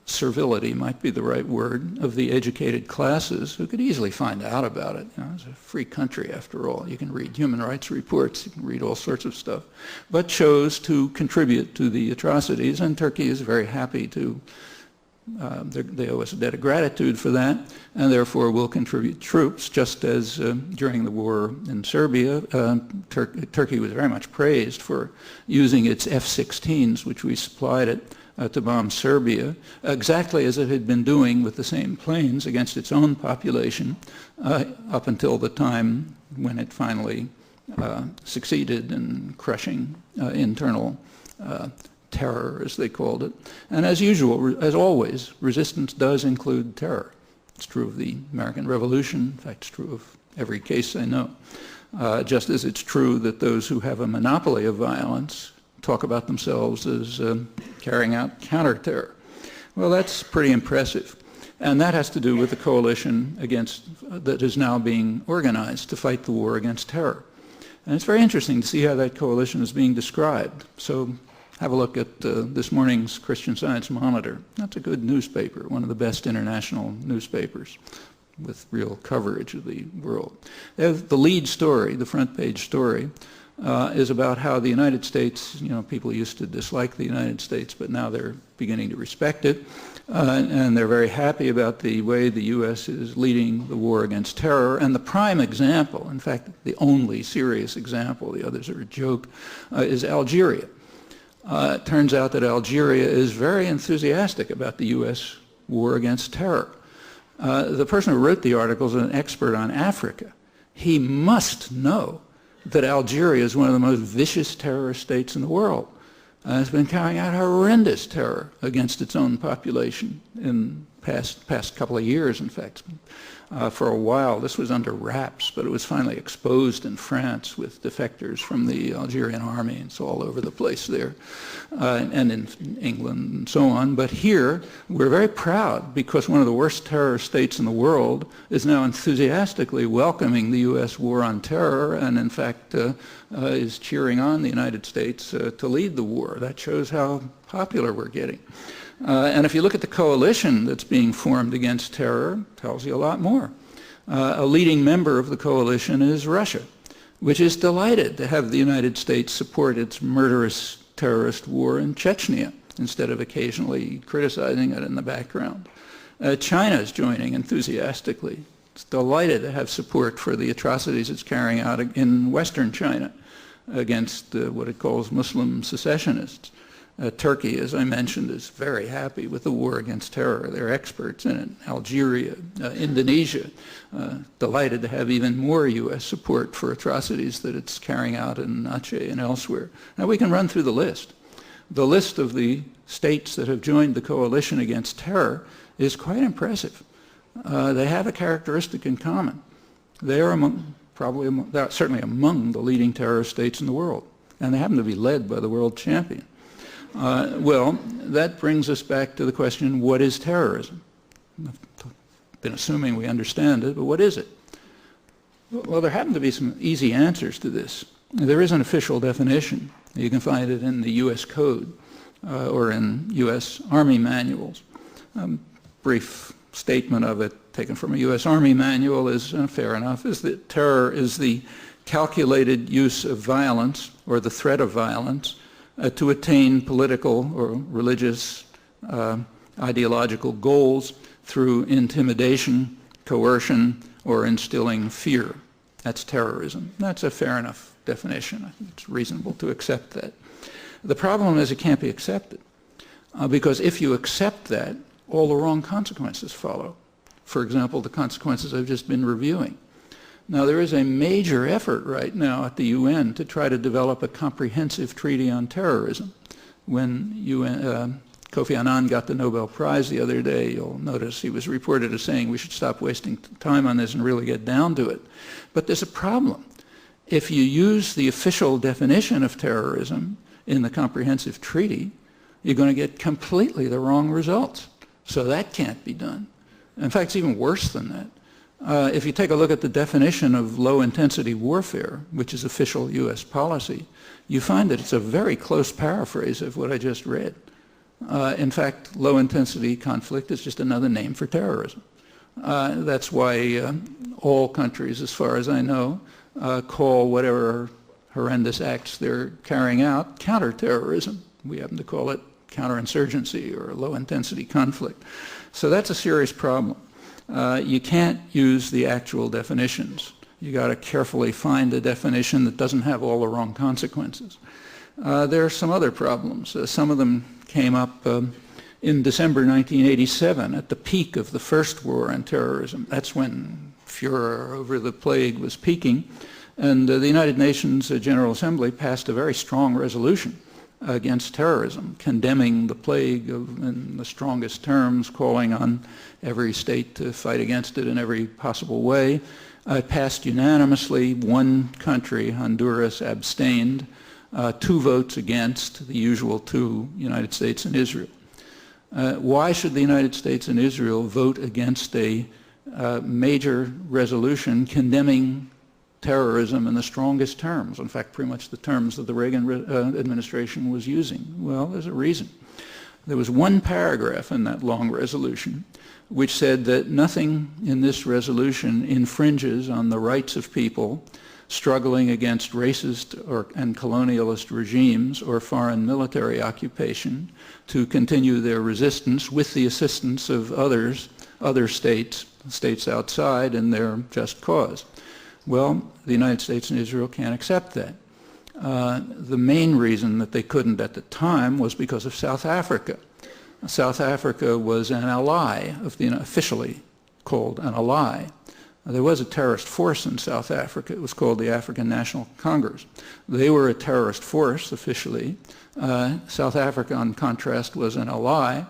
servility might be the right word, of the educated classes who could easily find out about it. It's a free country after all. You can read human rights reports, you can read all sorts of stuff, but chose to contribute to the atrocities, and Turkey is very happy to they owe us a debt of gratitude for that, and therefore will contribute troops, just as during the war in Serbia, Turkey was very much praised for using its F-16s, which we supplied it, to bomb Serbia, exactly as it had been doing with the same planes against its own population up until the time when it finally succeeded in crushing internal terror, as they called it. And as usual, as always, resistance does include terror. It's true of the American Revolution. In fact, it's true of every case I know. Just as it's true that those who have a monopoly of violence talk about themselves as carrying out counter-terror. Well, that's pretty impressive. And that has to do with the coalition that is now being organized to fight the war against terror. And it's very interesting to see how that coalition is being described. So have a look at this morning's Christian Science Monitor. That's a good newspaper, one of the best international newspapers with real coverage of the world. The lead story, the front page story, is about how the United States, people used to dislike the United States, but now they're beginning to respect it. And they're very happy about the way the U.S. is leading the war against terror. And the prime example, in fact, the only serious example, the others are a joke, is Algeria. It turns out that Algeria is very enthusiastic about the U.S. war against terror. The person who wrote the article is an expert on Africa. He must know that Algeria is one of the most vicious terrorist states in the world. It's been carrying out horrendous terror against its own population in past couple of years, in fact. For a while, this was under wraps, but it was finally exposed in France with defectors from the Algerian army. It's all over the place there, and in England and so on. But here, we're very proud because one of the worst terrorist states in the world is now enthusiastically welcoming the U.S. war on terror and, in fact, is cheering on the United States to lead the war. That shows how popular we're getting. And if you look at the coalition that's being formed against terror, it tells you a lot more. A leading member of the coalition is Russia, which is delighted to have the United States support its murderous terrorist war in Chechnya instead of occasionally criticizing it in the background. China is joining enthusiastically. It's delighted to have support for the atrocities it's carrying out in Western China against what it calls Muslim secessionists. Turkey, as I mentioned, is very happy with the war against terror. They're experts in it. Algeria, Indonesia, delighted to have even more U.S. support for atrocities that it's carrying out in Aceh and elsewhere. Now we can run through the list. The list of the states that have joined the coalition against terror is quite impressive. They have a characteristic in common. They are certainly among the leading terrorist states in the world, and they happen to be led by the world champion. Well, that brings us back to the question, what is terrorism? I've been assuming we understand it, but what is it? Well, there happen to be some easy answers to this. There is an official definition. You can find it in the U.S. Code or in U.S. Army manuals. Brief statement of it taken from a U.S. Army manual is fair enough, is that terror is the calculated use of violence or the threat of violence to attain political or religious ideological goals through intimidation, coercion, or instilling fear. That's terrorism. That's a fair enough definition. I think it's reasonable to accept that. The problem is it can't be accepted because if you accept that, all the wrong consequences follow. For example, the consequences I've just been reviewing. Now, there is a major effort right now at the UN to try to develop a comprehensive treaty on terrorism. When Kofi Annan got the Nobel Prize the other day, you'll notice he was reported as saying we should stop wasting time on this and really get down to it. But there's a problem. If you use the official definition of terrorism in the comprehensive treaty, you're going to get completely the wrong results. So that can't be done. In fact, it's even worse than that. If you take a look at the definition of low-intensity warfare, which is official U.S. policy, you find that it's a very close paraphrase of what I just read. In fact, low-intensity conflict is just another name for terrorism. That's why all countries, as far as I know, call whatever horrendous acts they're carrying out counterterrorism. We happen to call it counterinsurgency or low-intensity conflict. So that's a serious problem. You can't use the actual definitions. You got to carefully find a definition that doesn't have all the wrong consequences. There are some other problems. Some of them came up in December 1987 at the peak of the first war on terrorism. That's when furor over the plague was peaking. And the United Nations General Assembly passed a very strong resolution against terrorism, condemning the plague in the strongest terms, calling on every state to fight against it in every possible way. It passed unanimously. One country, Honduras, abstained. 2 votes against, the usual 2, United States and Israel. Why should the United States and Israel vote against a major resolution condemning terrorism in the strongest terms? In fact, pretty much the terms that the Reagan administration was using. Well, there's a reason. There was one paragraph in that long resolution which said that nothing in this resolution infringes on the rights of people struggling against racist and colonialist regimes or foreign military occupation to continue their resistance with the assistance of other states outside in their just cause. Well, the United States and Israel can't accept that. The main reason that they couldn't at the time was because of South Africa. South Africa was an ally of the, officially called an ally. There was a terrorist force in South Africa. It was called the African National Congress. They were a terrorist force officially. South Africa, in contrast, was an ally.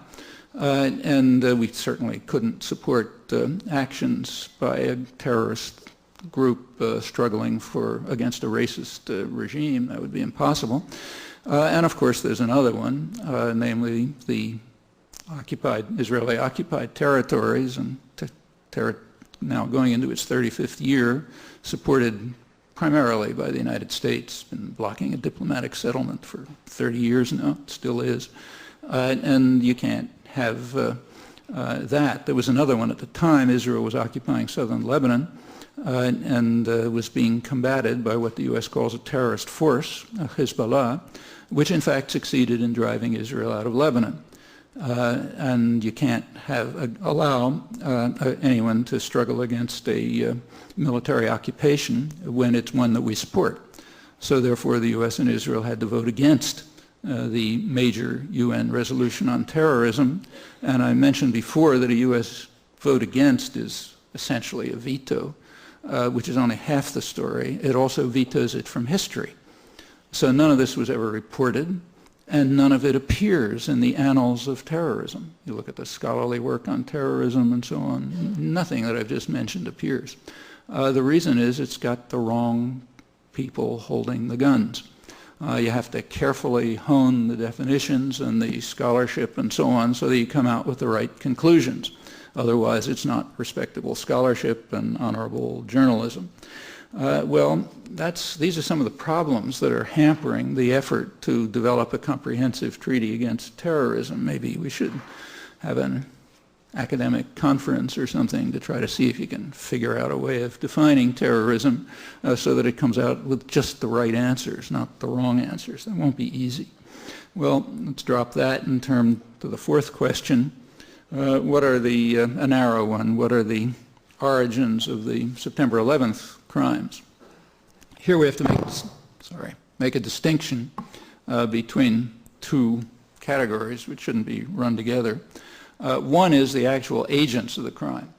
And we certainly couldn't support actions by a terrorist group struggling against a racist regime. That would be impossible. And of course there's another one, namely the Israeli-occupied territories, and now going into its 35th year, supported primarily by the United States, been blocking a diplomatic settlement for 30 years now, it still is. And you can't have There was another one at the time. Israel was occupying southern Lebanon and was being combated by what the U.S. calls a terrorist force, Hezbollah, which in fact succeeded in driving Israel out of Lebanon. And you can't allow anyone to struggle against a military occupation when it's one that we support. So therefore the U.S. and Israel had to vote against the major UN resolution on terrorism. And I mentioned before that a U.S. vote against is essentially a veto, which is only half the story. It also vetoes it from history. So none of this was ever reported, and none of it appears in the annals of terrorism. You look at the scholarly work on terrorism and so on, nothing that I've just mentioned appears. The reason is it's got the wrong people holding the guns. You have to carefully hone the definitions and the scholarship and so on so that you come out with the right conclusions. Otherwise, it's not respectable scholarship and honorable journalism. These are some of the problems that are hampering the effort to develop a comprehensive treaty against terrorism. Maybe we should have an academic conference or something to try to see if you can figure out a way of defining terrorism so that it comes out with just the right answers, not the wrong answers. That won't be easy. Well, let's drop that and turn to the fourth question. What are a narrow one, what are the origins of the September 11th crimes? Here we have to make a distinction between two categories which shouldn't be run together. One is the actual agents of the crime.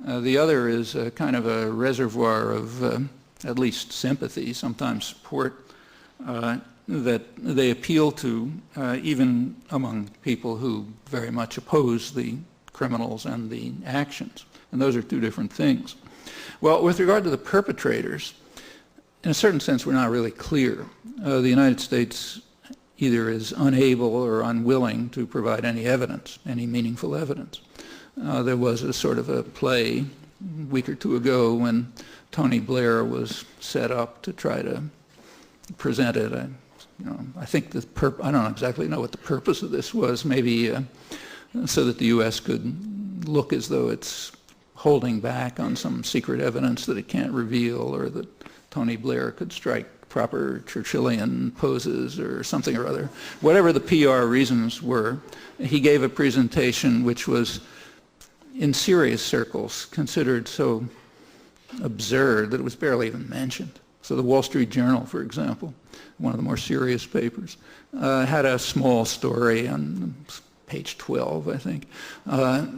The other is kind of a reservoir of at least sympathy, sometimes support, that they appeal to even among people who very much oppose the criminals and the actions. And those are two different things. Well, with regard to the perpetrators, in a certain sense, we're not really clear. The United States either is unable or unwilling to provide any evidence, any meaningful evidence. There was a sort of a play a week or two ago when Tony Blair was set up to try to present it. I think I don't exactly know what the purpose of this was, maybe so that the U.S. could look as though it's holding back on some secret evidence that it can't reveal, or that Tony Blair could strike proper Churchillian poses or something or other. Whatever the PR reasons were, he gave a presentation which was, in serious circles, considered so absurd that it was barely even mentioned. So the Wall Street Journal, for example, one of the more serious papers, had a small story on page 12, I think,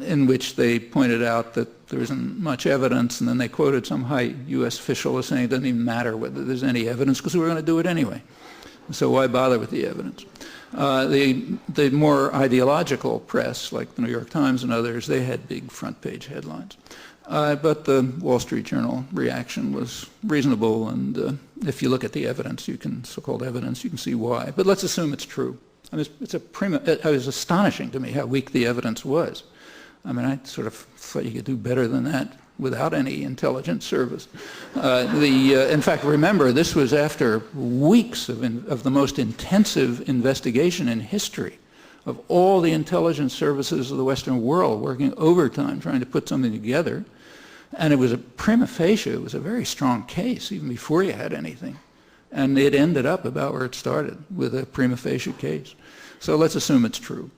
in which they pointed out that there isn't much evidence, and then they quoted some high U.S. official as saying it doesn't even matter whether there's any evidence because we're going to do it anyway. So why bother with the evidence? The more ideological press, like the New York Times and others, they had big front page headlines. But the Wall Street Journal reaction was reasonable, and if you look at the evidence, so-called evidence, you can see why. But let's assume it's true. I mean, it was astonishing to me how weak the evidence was. I mean, I sort of thought you could do better than that without any intelligence service. In fact, remember, this was after weeks of the most intensive investigation in history of all the intelligence services of the Western world working overtime trying to put something together. And it was a prima facie, it was a very strong case even before you had anything. And it ended up about where it started, with a prima facie case. So let's assume it's true.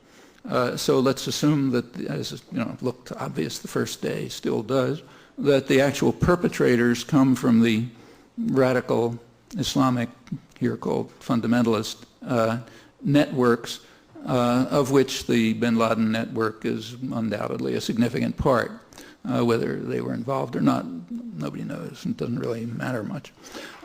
So let's assume that, as looked obvious the first day, still does, that the actual perpetrators come from the radical Islamic, here called fundamentalist, networks, of which the bin Laden network is undoubtedly a significant part. Whether they were involved or not, nobody knows. It doesn't really matter much.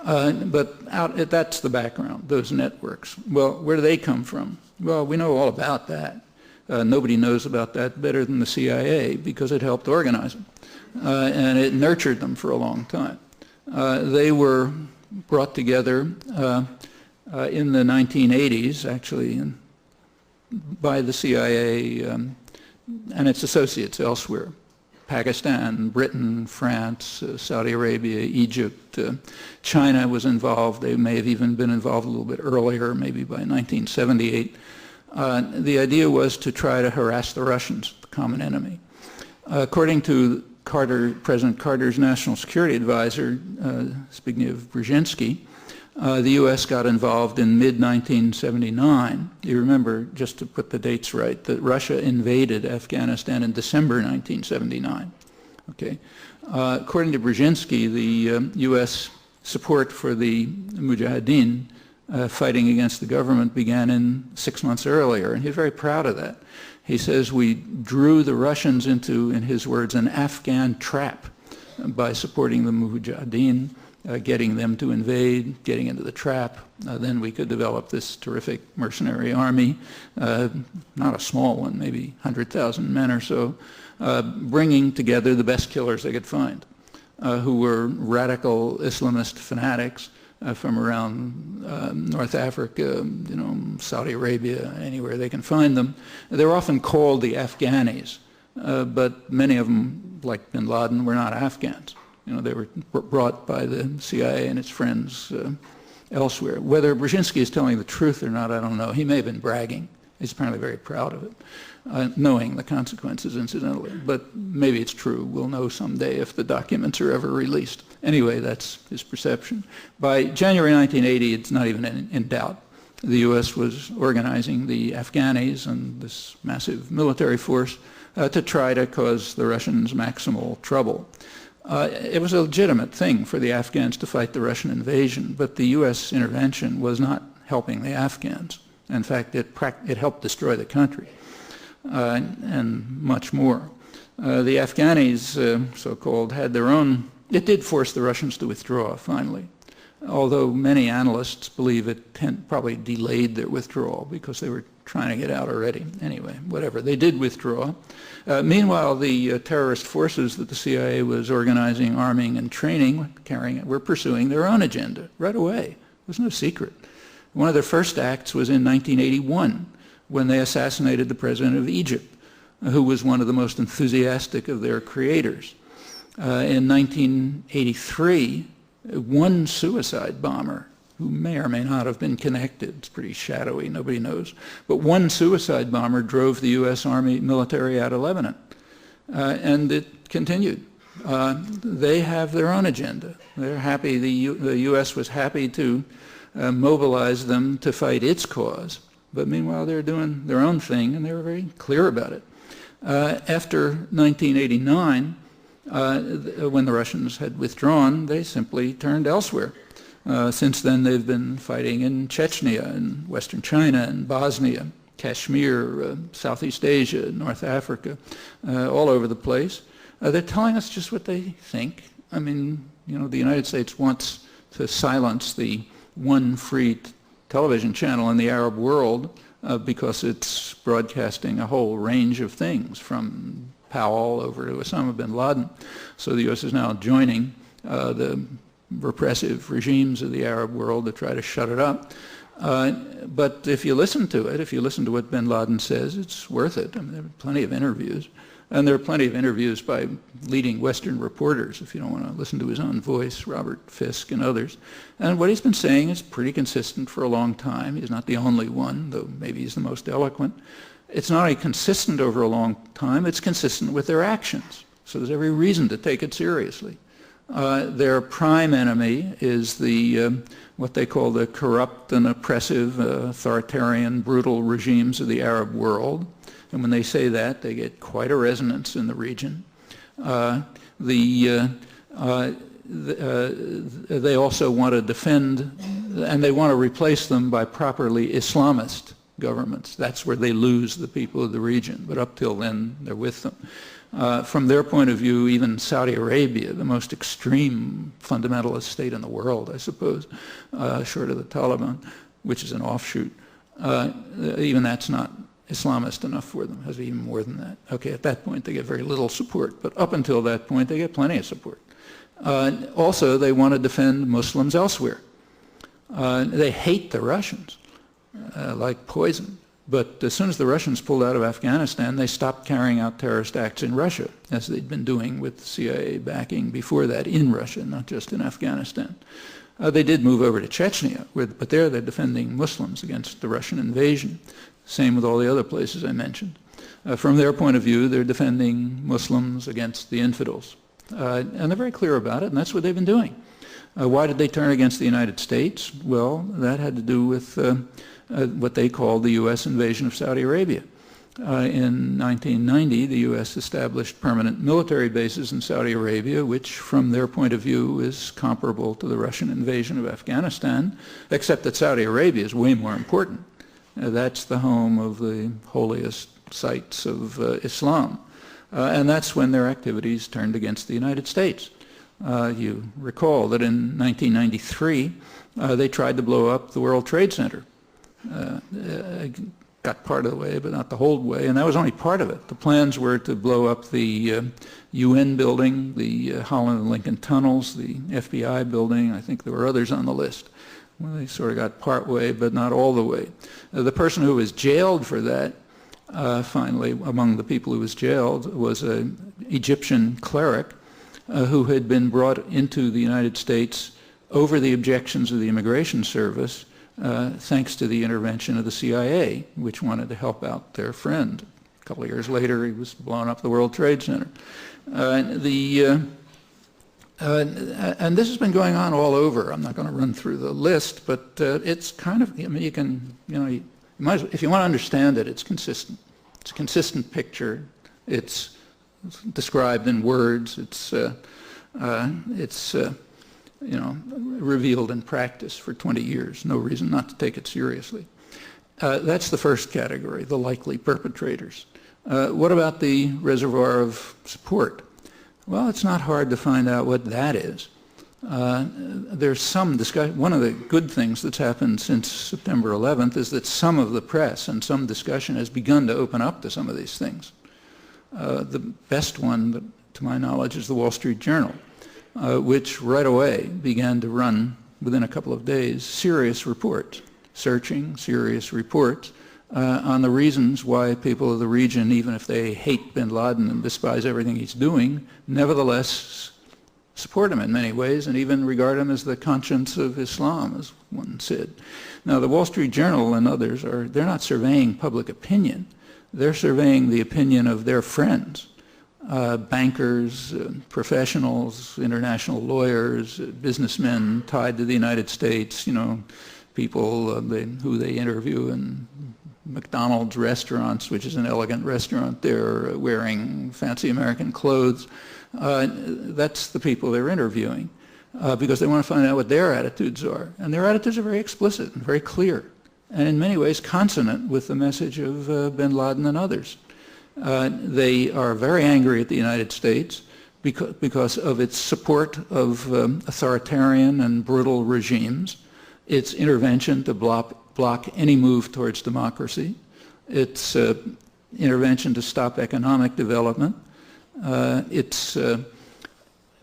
But that's the background, those networks. Well, where do they come from? Well, we know all about that. Nobody knows about that better than the CIA because it helped organize them. And it nurtured them for a long time. They were brought together in the 1980s, actually, by the CIA and its associates elsewhere. Pakistan, Britain, France, Saudi Arabia, Egypt, China was involved. They may have even been involved a little bit earlier, maybe by 1978. The idea was to try to harass the Russians, the common enemy. According to President Carter's National Security Advisor, Zbigniew Brzezinski, the U.S. got involved in mid-1979. You remember, just to put the dates right, that Russia invaded Afghanistan in December 1979. Okay. According to Brzezinski, the U.S. support for the Mujahideen fighting against the government began in 6 months earlier, and he's very proud of that. He says we drew the Russians into, in his words, an Afghan trap by supporting the Mujahideen, getting them to invade, getting into the trap. Then we could develop this terrific mercenary army, not a small one, maybe 100,000 men or so, bringing together the best killers they could find, who were radical Islamist fanatics from around North Africa, Saudi Arabia, anywhere they can find them. They're often called the Afghanis, but many of them, like bin Laden, were not Afghans. They were brought by the CIA and its friends elsewhere. Whether Brzezinski is telling the truth or not, I don't know. He may have been bragging. He's apparently very proud of it, knowing the consequences, incidentally. But maybe it's true. We'll know someday if the documents are ever released. Anyway, that's his perception. By January 1980, it's not even in doubt. The U.S. was organizing the Afghanis and this massive military force to try to cause the Russians maximal trouble. It was a legitimate thing for the Afghans to fight the Russian invasion, but the U.S. intervention was not helping the Afghans. In fact, it helped destroy the country and much more. The Afghanis, so-called, had their own. It did force the Russians to withdraw, finally, although many analysts believe it probably delayed their withdrawal because they were trying to get out already. Anyway, whatever. They did withdraw. Meanwhile, the terrorist forces that the CIA was organizing, arming, and training, were pursuing their own agenda right away. It was no secret. One of their first acts was in 1981 when they assassinated the president of Egypt, who was one of the most enthusiastic of their creators. In 1983, one suicide bomber, who may or may not have been connected, it's pretty shadowy, nobody knows, but one suicide bomber drove the U.S. Army military out of Lebanon. And it continued. They have their own agenda. They're happy, the U.S. was happy to mobilize them to fight its cause, but meanwhile they're doing their own thing, and they were very clear about it. After 1989, when the Russians had withdrawn, they simply turned elsewhere. Since then, they've been fighting in Chechnya, in Western China, and Bosnia, Kashmir, Southeast Asia, North Africa, all over the place. They're telling us just what they think. I mean, the United States wants to silence the one free television channel in the Arab world because it's broadcasting a whole range of things, from Powell over to Osama bin Laden. So the U.S. is now joining the repressive regimes of the Arab world to try to shut it up. But if you listen to it, if you listen to what bin Laden says, it's worth it. I mean, there are plenty of interviews. And there are plenty of interviews by leading Western reporters, if you don't want to listen to his own voice, Robert Fisk and others. And what he's been saying is pretty consistent for a long time. He's not the only one, though maybe he's the most eloquent. It's not only consistent over a long time, it's consistent with their actions. So there's every reason to take it seriously. Their prime enemy is the what they call the corrupt and oppressive, authoritarian, brutal regimes of the Arab world. And when they say that, they get quite a resonance in the region. They also want to defend, and they want to replace them by properly Islamist governments. That's where they lose the people of the region. But up till then, they're with them. From their point of view, even Saudi Arabia, the most extreme fundamentalist state in the world, I suppose, short of the Taliban, which is an offshoot, even that's not Islamist enough for them, has even more than that. Okay, at that point they get very little support, but up until that point they get plenty of support. Also, they want to defend Muslims elsewhere. They hate the Russians like poison. But as soon as the Russians pulled out of Afghanistan, they stopped carrying out terrorist acts in Russia, as they'd been doing with CIA backing before that in Russia, not just in Afghanistan. They did move over to Chechnya, but there they're defending Muslims against the Russian invasion. Same with all the other places I mentioned. From their point of view, they're defending Muslims against the infidels. And they're very clear about it, and that's what they've been doing. Why did they turn against the United States? Well, that had to do with what they called the U.S. invasion of Saudi Arabia. In 1990, the U.S. established permanent military bases in Saudi Arabia, which from their point of view is comparable to the Russian invasion of Afghanistan, except that Saudi Arabia is way more important. That's the home of the holiest sites of Islam. And that's when their activities turned against the United States. You recall that in 1993, they tried to blow up the World Trade Center. Got part of the way, but not the whole way, and that was only part of it. The plans were to blow up the UN building, the Holland and Lincoln tunnels, the FBI building. I think there were others on the list. Well, they sort of got part way, but not all the way. The person who was jailed for that, finally, among the people who was jailed, was an Egyptian cleric who had been brought into the United States over the objections of the Immigration Service, thanks to the intervention of the CIA, which wanted to help out their friend. A couple of years later, he was blowing up the World Trade Center. And this has been going on all over. I'm not going to run through the list, but it's kind of, I mean, you can, you might as well, if you want to understand it, it's consistent. It's a consistent picture. It's described in words. It's revealed in practice for 20 years. No reason not to take it seriously. That's the first category, the likely perpetrators. What about the reservoir of support? Well, it's not hard to find out what that is. There's some discussion. One of the good things that's happened since September 11th is that some of the press and some discussion has begun to open up to some of these things. The best one, to my knowledge, is the Wall Street Journal, which right away began to run, within a couple of days, serious reports, searching serious reports on the reasons why people of the region, even if they hate bin Laden and despise everything he's doing, nevertheless support him in many ways and even regard him as the conscience of Islam, as one said. Now, the Wall Street Journal and others they're not surveying public opinion. They're surveying the opinion of their friends. Bankers, professionals, international lawyers, businessmen tied to the United States, people who they interview in McDonald's restaurants, which is an elegant restaurant there, wearing fancy American clothes. That's the people they're interviewing because they want to find out what their attitudes are. And their attitudes are very explicit and very clear, and in many ways consonant with the message of bin Laden and others. They are very angry at the United States because of its support of authoritarian and brutal regimes, its intervention to block any move towards democracy, its intervention to stop economic development, its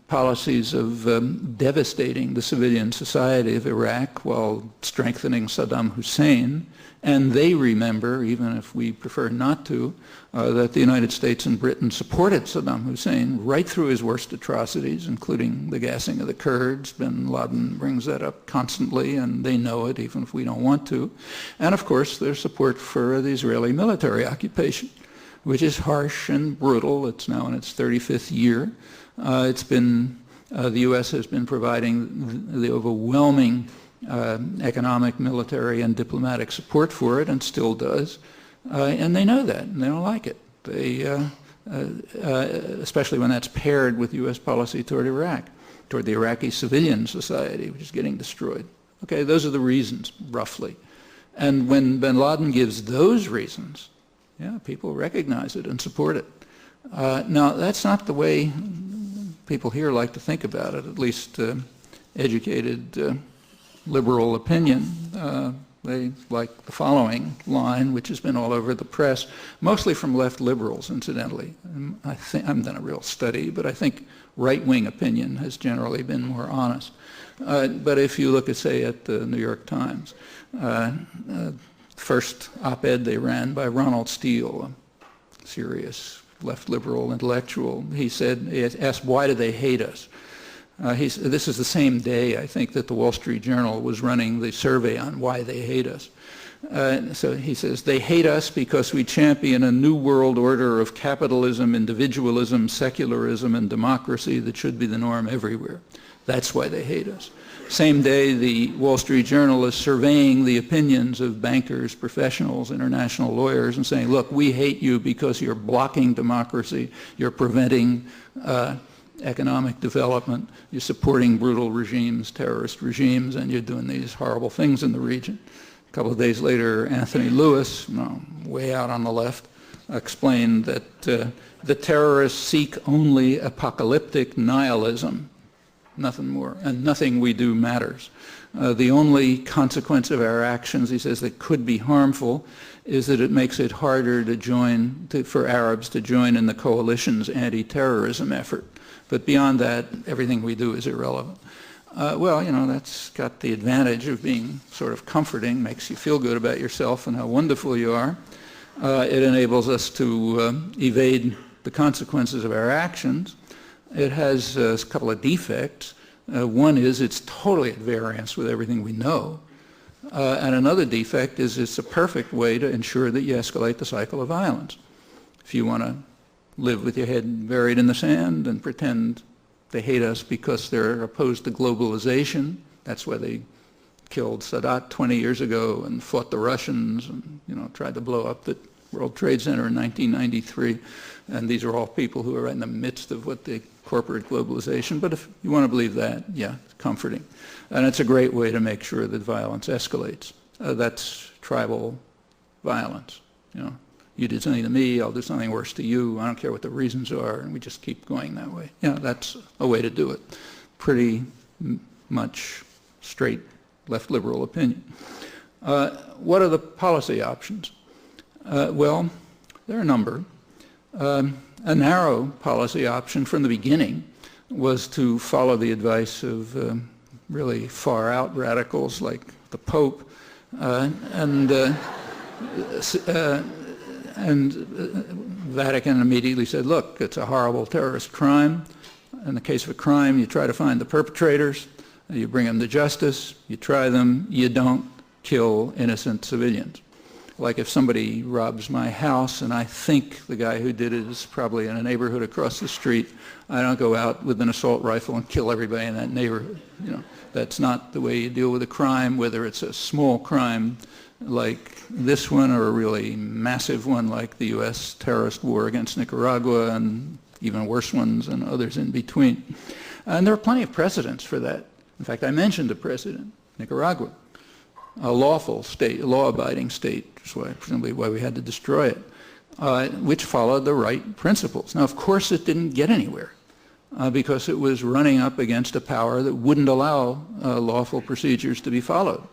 policies of devastating the civilian society of Iraq while strengthening Saddam Hussein. And they remember, even if we prefer not to, that the United States and Britain supported Saddam Hussein right through his worst atrocities, including the gassing of the Kurds. Bin Laden brings that up constantly, and they know it, even if we don't want to. And of course, their support for the Israeli military occupation, which is harsh and brutal. It's now in its 35th year. The U.S. has been providing the overwhelming economic, military, and diplomatic support for it, and still does. And they know that, and they don't like it. They, especially when that's paired with U.S. policy toward Iraq, toward the Iraqi civilian society, which is getting destroyed. Okay, those are the reasons, roughly. And when bin Laden gives those reasons, yeah, people recognize it and support it. Now, that's not the way people here like to think about it, at least educated liberal opinion. They like the following line, which has been all over the press, mostly from left liberals, incidentally. I haven't done a real study, but I think right-wing opinion has generally been more honest. But if you look at, say, at the New York Times, first op-ed they ran by Ronald Steele, a serious left liberal intellectual. He asked, why do they hate us? This is the same day, I think, that the Wall Street Journal was running the survey on why they hate us. So he says, they hate us because we champion a new world order of capitalism, individualism, secularism, and democracy that should be the norm everywhere. That's why they hate us. Same day, the Wall Street Journal is surveying the opinions of bankers, professionals, international lawyers, and saying, look, we hate you because you're blocking democracy, you're preventing economic development, you're supporting brutal regimes, terrorist regimes, and you're doing these horrible things in the region. A couple of days later, Anthony Lewis, way out on the left, explained that the terrorists seek only apocalyptic nihilism, nothing more, and nothing we do matters. The only consequence of our actions, he says, that could be harmful is that it makes it harder to join, for Arabs to join in the coalition's anti-terrorism effort. But beyond that, everything we do is irrelevant. Well, that's got the advantage of being sort of comforting, makes you feel good about yourself and how wonderful you are. It enables us to evade the consequences of our actions. It has a couple of defects. One is it's totally at variance with everything we know. And another defect is it's a perfect way to ensure that you escalate the cycle of violence. If you want to live with your head buried in the sand and pretend they hate us because they're opposed to globalization, that's why they killed Sadat 20 years ago and fought the Russians and tried to blow up the World Trade Center in 1993. And these are all people who are right in the midst of what they corporate globalization. But if you want to believe that, yeah, it's comforting. And it's a great way to make sure that violence escalates. That's tribal violence. You did something to me, I'll do something worse to you. I don't care what the reasons are, and we just keep going that way. That's a way to do it. Pretty much straight left liberal opinion. What are the policy options? Well, there are a number. A narrow policy option from the beginning was to follow the advice of really far-out radicals like the Pope, and Vatican immediately said, look, it's a horrible terrorist crime. In the case of a crime, you try to find the perpetrators, you bring them to justice, you try them, you don't kill innocent civilians. Like if somebody robs my house and I think the guy who did it is probably in a neighborhood across the street, I don't go out with an assault rifle and kill everybody in that neighborhood. That's not the way you deal with a crime, whether it's a small crime like this one or a really massive one like the U.S. terrorist war against Nicaragua and even worse ones and others in between. And there are plenty of precedents for that. In fact, I mentioned a precedent, Nicaragua, a lawful state, a law-abiding state, which is presumably why we had to destroy it, which followed the right principles. Now, of course, it didn't get anywhere because it was running up against a power that wouldn't allow lawful procedures to be followed.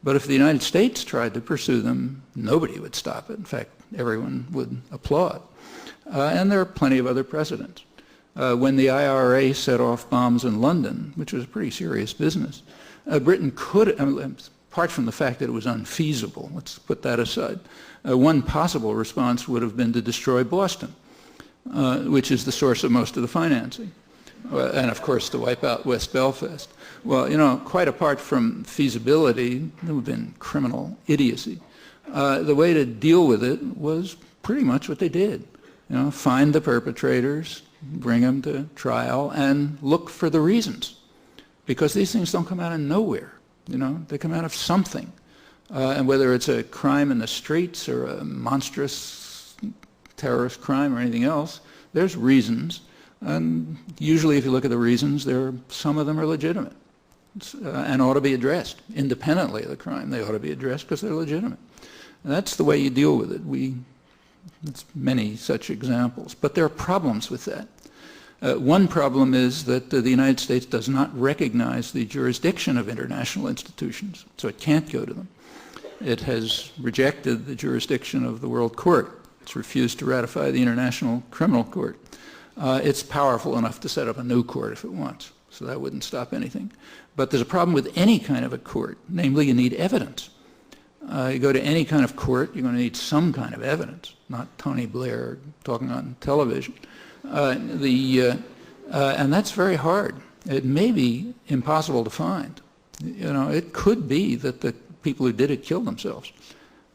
But if the United States tried to pursue them, nobody would stop it. In fact, everyone would applaud. And there are plenty of other precedents. When the IRA set off bombs in London, which was a pretty serious business, Britain could, apart from the fact that it was unfeasible, let's put that aside, one possible response would have been to destroy Boston, which is the source of most of the financing, and of course to wipe out West Belfast. Well, quite apart from feasibility, there would have been criminal idiocy. The way to deal with it was pretty much what they did. Find the perpetrators, bring them to trial, and look for the reasons. Because these things don't come out of nowhere. They come out of something. And whether it's a crime in the streets or a monstrous terrorist crime or anything else, there's reasons. And usually if you look at the reasons, some of them are legitimate and ought to be addressed independently of the crime. They ought to be addressed because they're legitimate. And that's the way you deal with it. There's many such examples. But there are problems with that. One problem is that the United States does not recognize the jurisdiction of international institutions, so it can't go to them. It has rejected the jurisdiction of the World Court. It's refused to ratify the International Criminal Court. It's powerful enough to set up a new court if it wants, so that wouldn't stop anything. But there's a problem with any kind of a court, namely you need evidence. You go to any kind of court, you're going to need some kind of evidence, not Tony Blair talking on television. And that's very hard. It may be impossible to find. It could be that the people who did it killed themselves.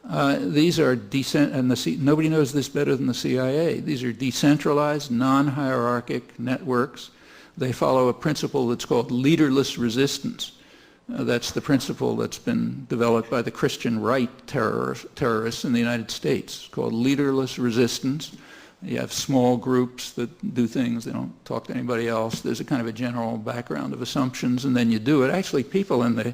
These are nobody knows this better than the CIA. These are decentralized, non-hierarchic networks. They follow a principle that's called leaderless resistance. That's the principle that's been developed by the Christian right terrorists in the United States. It's called leaderless resistance. You have small groups that do things. They don't talk to anybody else. There's a kind of a general background of assumptions, and then you do it. Actually, people in the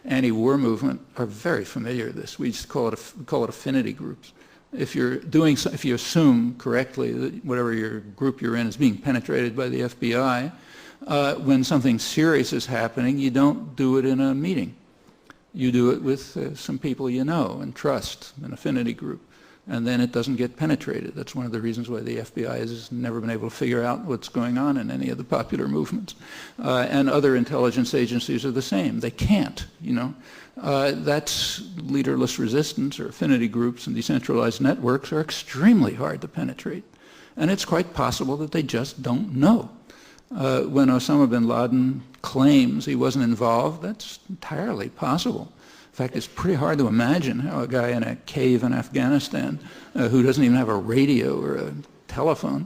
anti-war movement are very familiar with this. We just call it affinity groups. If you assume correctly that whatever your group you're in is being penetrated by the FBI, when something serious is happening, you don't do it in a meeting. You do it with some people you know and trust, an affinity group. And then it doesn't get penetrated. That's one of the reasons why the FBI has never been able to figure out what's going on in any of the popular movements. And other intelligence agencies are the same. They can't, you know. That's leaderless resistance, or affinity groups and decentralized networks are extremely hard to penetrate. And it's quite possible that they just don't know. When Osama bin Laden claims he wasn't involved, that's entirely possible. In fact, it's pretty hard to imagine how a guy in a cave in Afghanistan who doesn't even have a radio or a telephone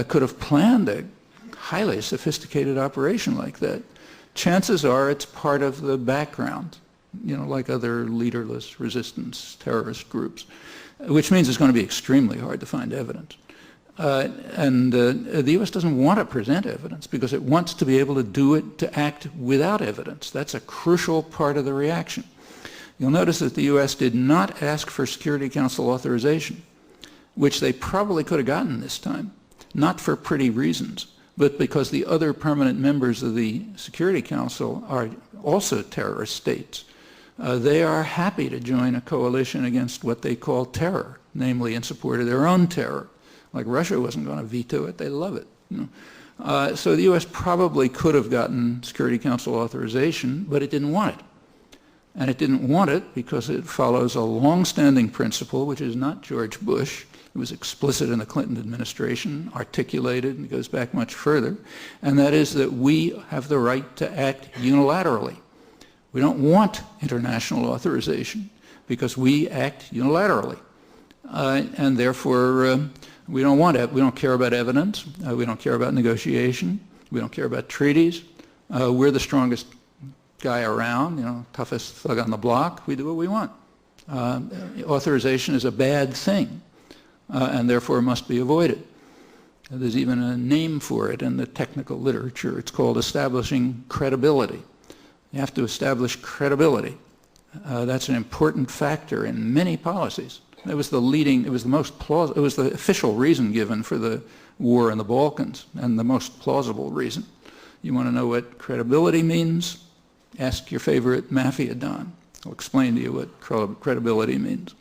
could have planned a highly sophisticated operation like that. Chances are it's part of the background, you know, like other leaderless resistance terrorist groups, which means it's going to be extremely hard to find evidence. The U.S. doesn't want to present evidence because it wants to be able to do it, to act without evidence. That's a crucial part of the reaction. You'll notice that the U.S. did not ask for Security Council authorization, which they probably could have gotten this time, not for pretty reasons, but because the other permanent members of the Security Council are also terrorist states. They are happy to join a coalition against what they call terror, namely in support of their own terror. Like Russia wasn't going to veto it, they love it. You know? So the U.S. probably could have gotten Security Council authorization, but it didn't want it. And it didn't want it because it follows a long-standing principle, which is not George Bush. It was explicit in the Clinton administration, articulated, and goes back much further. And that is that we have the right to act unilaterally. We don't want international authorization because we act unilaterally. And therefore, we don't want it. We don't care about evidence. We don't care about negotiation. We don't care about treaties. We're the strongest guy around, you know, toughest thug on the block. We do what we want. Authorization is a bad thing, and therefore must be avoided. There's even a name for it in the technical literature. It's called establishing credibility. You have to establish credibility. That's an important factor in many policies. It was the official reason given for the war in the Balkans, and the most plausible reason. You want to know what credibility means? Ask your favorite mafia don. I'll explain to you what credibility means.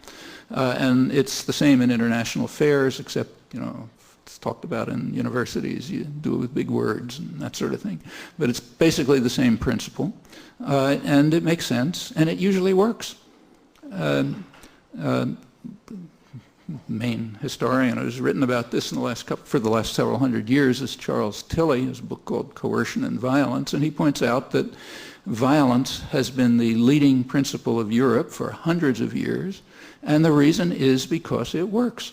And it's the same in international affairs, except, you know, it's talked about in universities. You do it with big words and that sort of thing. But it's basically the same principle. And it makes sense, and it usually works. Main historian who's written about this in for the last several hundred years is Charles Tilly. He has a book called Coercion and Violence, and he points out that violence has been the leading principle of Europe for hundreds of years, and the reason is because it works.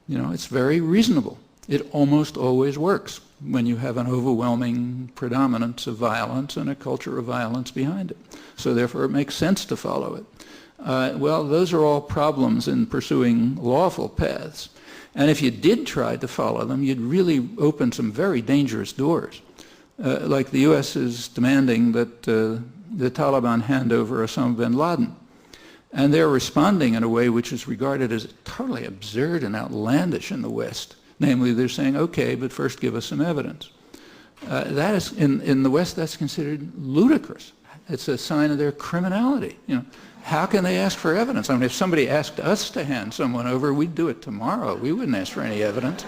You know, it's very reasonable. It almost always works when you have an overwhelming predominance of violence and a culture of violence behind it. So therefore it makes sense to follow it. Well, those are all problems in pursuing lawful paths. And if you did try to follow them, you'd really open some very dangerous doors. Like the U.S. is demanding that the Taliban hand over Osama bin Laden. And they're responding in a way which is regarded as totally absurd and outlandish in the West. Namely, they're saying, okay, but first give us some evidence. That is, in the West, that's considered ludicrous. It's a sign of their criminality. You know, how can they ask for evidence? I mean, if somebody asked us to hand someone over, we'd do it tomorrow. We wouldn't ask for any evidence.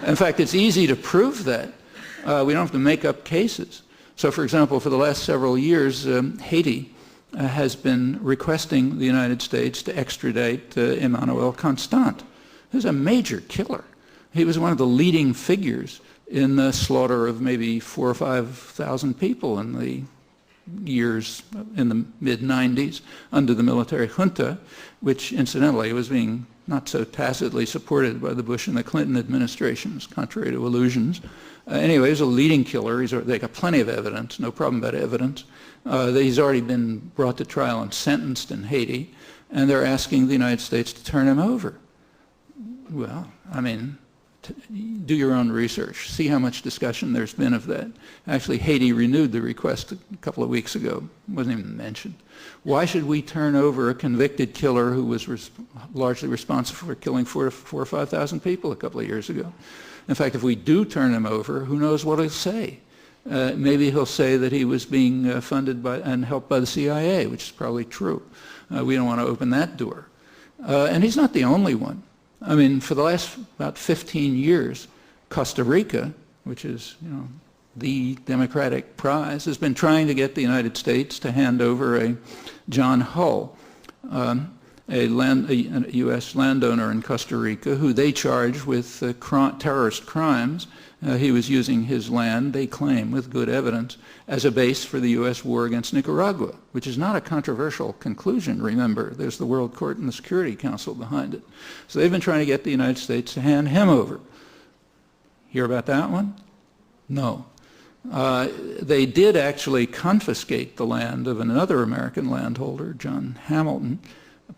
In fact, it's easy to prove that. We don't have to make up cases. So, for example, for the last several years, Haiti has been requesting the United States to extradite Emmanuel Constant, who's a major killer. He was one of the leading figures in the slaughter of maybe 4,000 or 5,000 people in the years in the mid-90s under the military junta, which incidentally was being not so tacitly supported by the Bush and the Clinton administrations, contrary to illusions. Anyway, he's a leading killer. They got plenty of evidence, no problem about evidence. He's already been brought to trial and sentenced in Haiti, and they're asking the United States to turn him over. Well, I mean, do your own research. See how much discussion there's been of that. Actually, Haiti renewed the request a couple of weeks ago. It wasn't even mentioned. Why should we turn over a convicted killer who was largely responsible for killing 4,000 or 5,000 people a couple of years ago? In fact, if we do turn him over, who knows what he'll say? Maybe he'll say that he was being funded by and helped by the CIA, which is probably true. We don't want to open that door. And he's not the only one. I mean, for the last about 15 years, Costa Rica, which is, the Democratic prize, has been trying to get the United States to hand over a John Hull, a U.S. landowner in Costa Rica, who they charge with terrorist crimes. He was using his land, they claim, with good evidence, as a base for the U.S. war against Nicaragua, which is not a controversial conclusion, remember. There's the World Court and the Security Council behind it. So they've been trying to get the United States to hand him over. Hear about that one? No. They did actually confiscate the land of another American landholder, John Hamilton,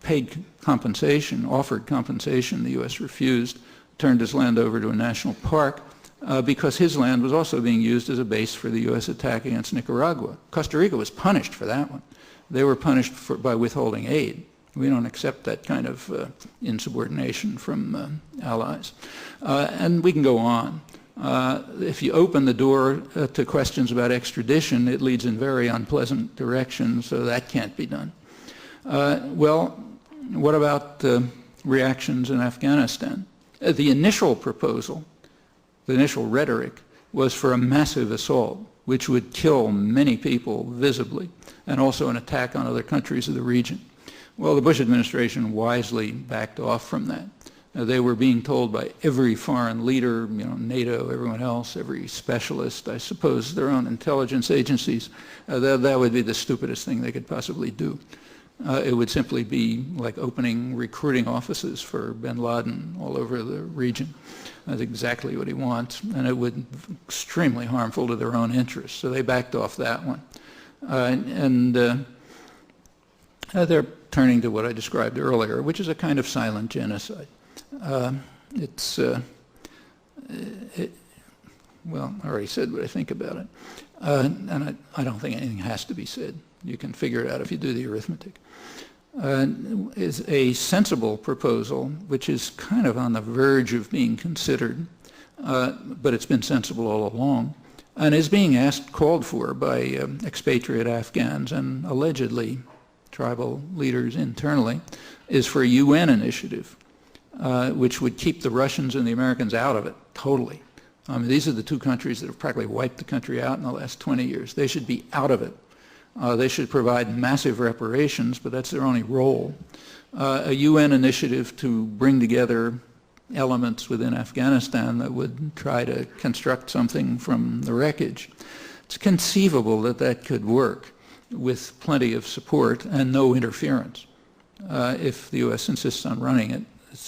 paid compensation, offered compensation. The U.S. refused, turned his land over to a national park because his land was also being used as a base for the U.S. attack against Nicaragua. Costa Rica was punished for that one. They were punished by withholding aid. We don't accept that kind of insubordination from allies. And we can go on. If you open the door to questions about extradition, it leads in very unpleasant directions, so that can't be done. Well, what about reactions in Afghanistan? The initial proposal, the initial rhetoric, was for a massive assault, which would kill many people visibly, and also an attack on other countries of the region. Well, the Bush administration wisely backed off from that. They were being told by every foreign leader, NATO, everyone else, every specialist, I suppose their own intelligence agencies, that would be the stupidest thing they could possibly do. It would simply be like opening recruiting offices for bin Laden all over the region. That's exactly what he wants, and it would be extremely harmful to their own interests. So they backed off that one. They're turning to what I described earlier, which is a kind of silent genocide. Well, I already said what I think about it. And I don't think anything has to be said. You can figure it out if you do the arithmetic. Is a sensible proposal, which is kind of on the verge of being considered, but it's been sensible all along, and is being called for by expatriate Afghans and allegedly tribal leaders internally, is for a UN initiative, which would keep the Russians and the Americans out of it, totally. These are the two countries that have practically wiped the country out in the last 20 years. They should be out of it. They should provide massive reparations, but that's their only role. A UN initiative to bring together elements within Afghanistan that would try to construct something from the wreckage. It's conceivable that that could work with plenty of support and no interference. If the U.S. insists on running it,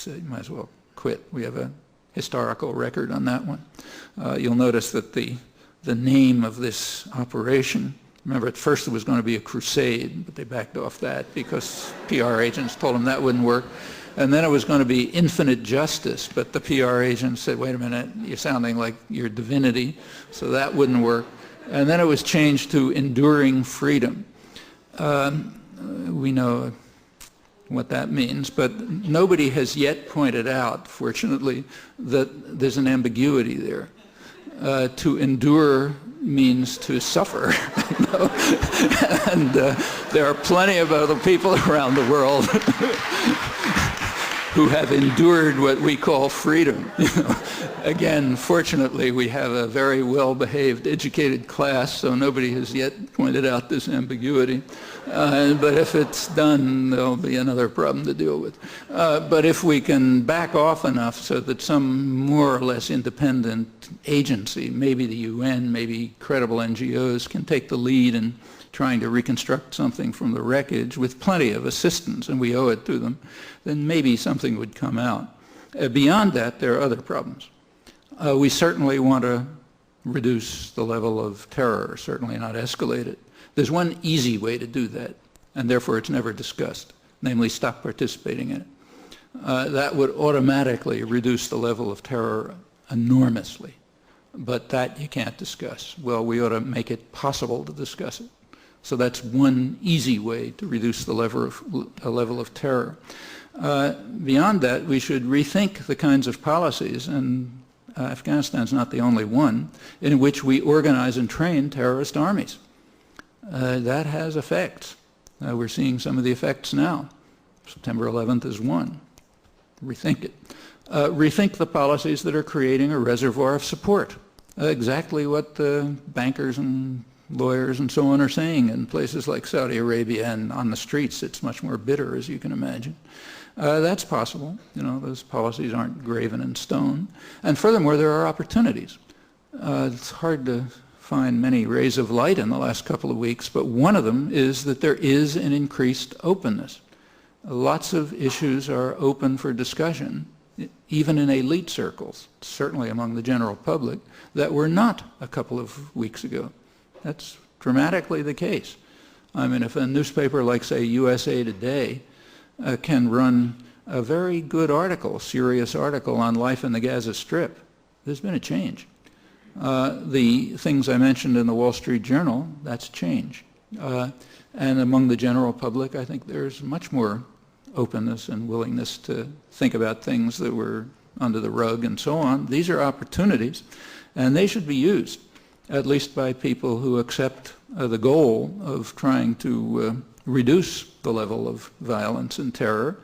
you might as well quit. We have a historical record on that one. You'll notice that the name of this operation, remember at first it was going to be a crusade, but they backed off that because PR agents told them that wouldn't work. And then it was going to be infinite justice, but the PR agents said, wait a minute, you're sounding like you're divinity, so that wouldn't work. And then it was changed to enduring freedom. We know what that means, but nobody has yet pointed out, fortunately, that there's an ambiguity there. To endure means to suffer. And there are plenty of other people around the world who have endured what we call freedom. Again, fortunately, we have a very well-behaved, educated class, so nobody has yet pointed out this ambiguity. But if it's done, there'll be another problem to deal with. But if we can back off enough so that some more or less independent agency, maybe the UN, maybe credible NGOs, can take the lead and trying to reconstruct something from the wreckage with plenty of assistance, and we owe it to them, then maybe something would come out. Beyond that, there are other problems. We certainly want to reduce the level of terror, certainly not escalate it. There's one easy way to do that, and therefore it's never discussed, namely stop participating in it. That would automatically reduce the level of terror enormously, but that you can't discuss. Well, we ought to make it possible to discuss it. So that's one easy way to reduce the level of terror. Beyond that, we should rethink the kinds of policies, and Afghanistan's not the only one, in which we organize and train terrorist armies. That has effects. We're seeing some of the effects now. September 11th is one. Rethink it. Rethink the policies that are creating a reservoir of support. Exactly what the bankers and lawyers and so on are saying in places like Saudi Arabia, and on the streets it's much more bitter, as you can imagine. That's possible. You know, those policies aren't graven in stone. And furthermore, there are opportunities. It's hard to find many rays of light in the last couple of weeks, but one of them is that there is an increased openness. Lots of issues are open for discussion, even in elite circles, certainly among the general public, that were not a couple of weeks ago. That's dramatically the case. I mean, if a newspaper like, say, USA Today can run a very good article, serious article on life in the Gaza Strip, there's been a change. The things I mentioned in the Wall Street Journal, that's change. And among the general public, I think there's much more openness and willingness to think about things that were under the rug and so on. These are opportunities, and they should be used, at least by people who accept the goal of trying to reduce the level of violence and terror,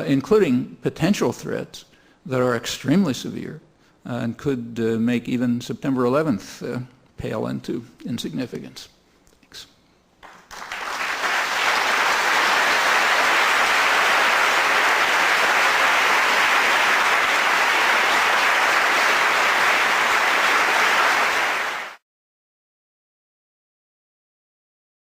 including potential threats that are extremely severe and could make even September 11th pale into insignificance.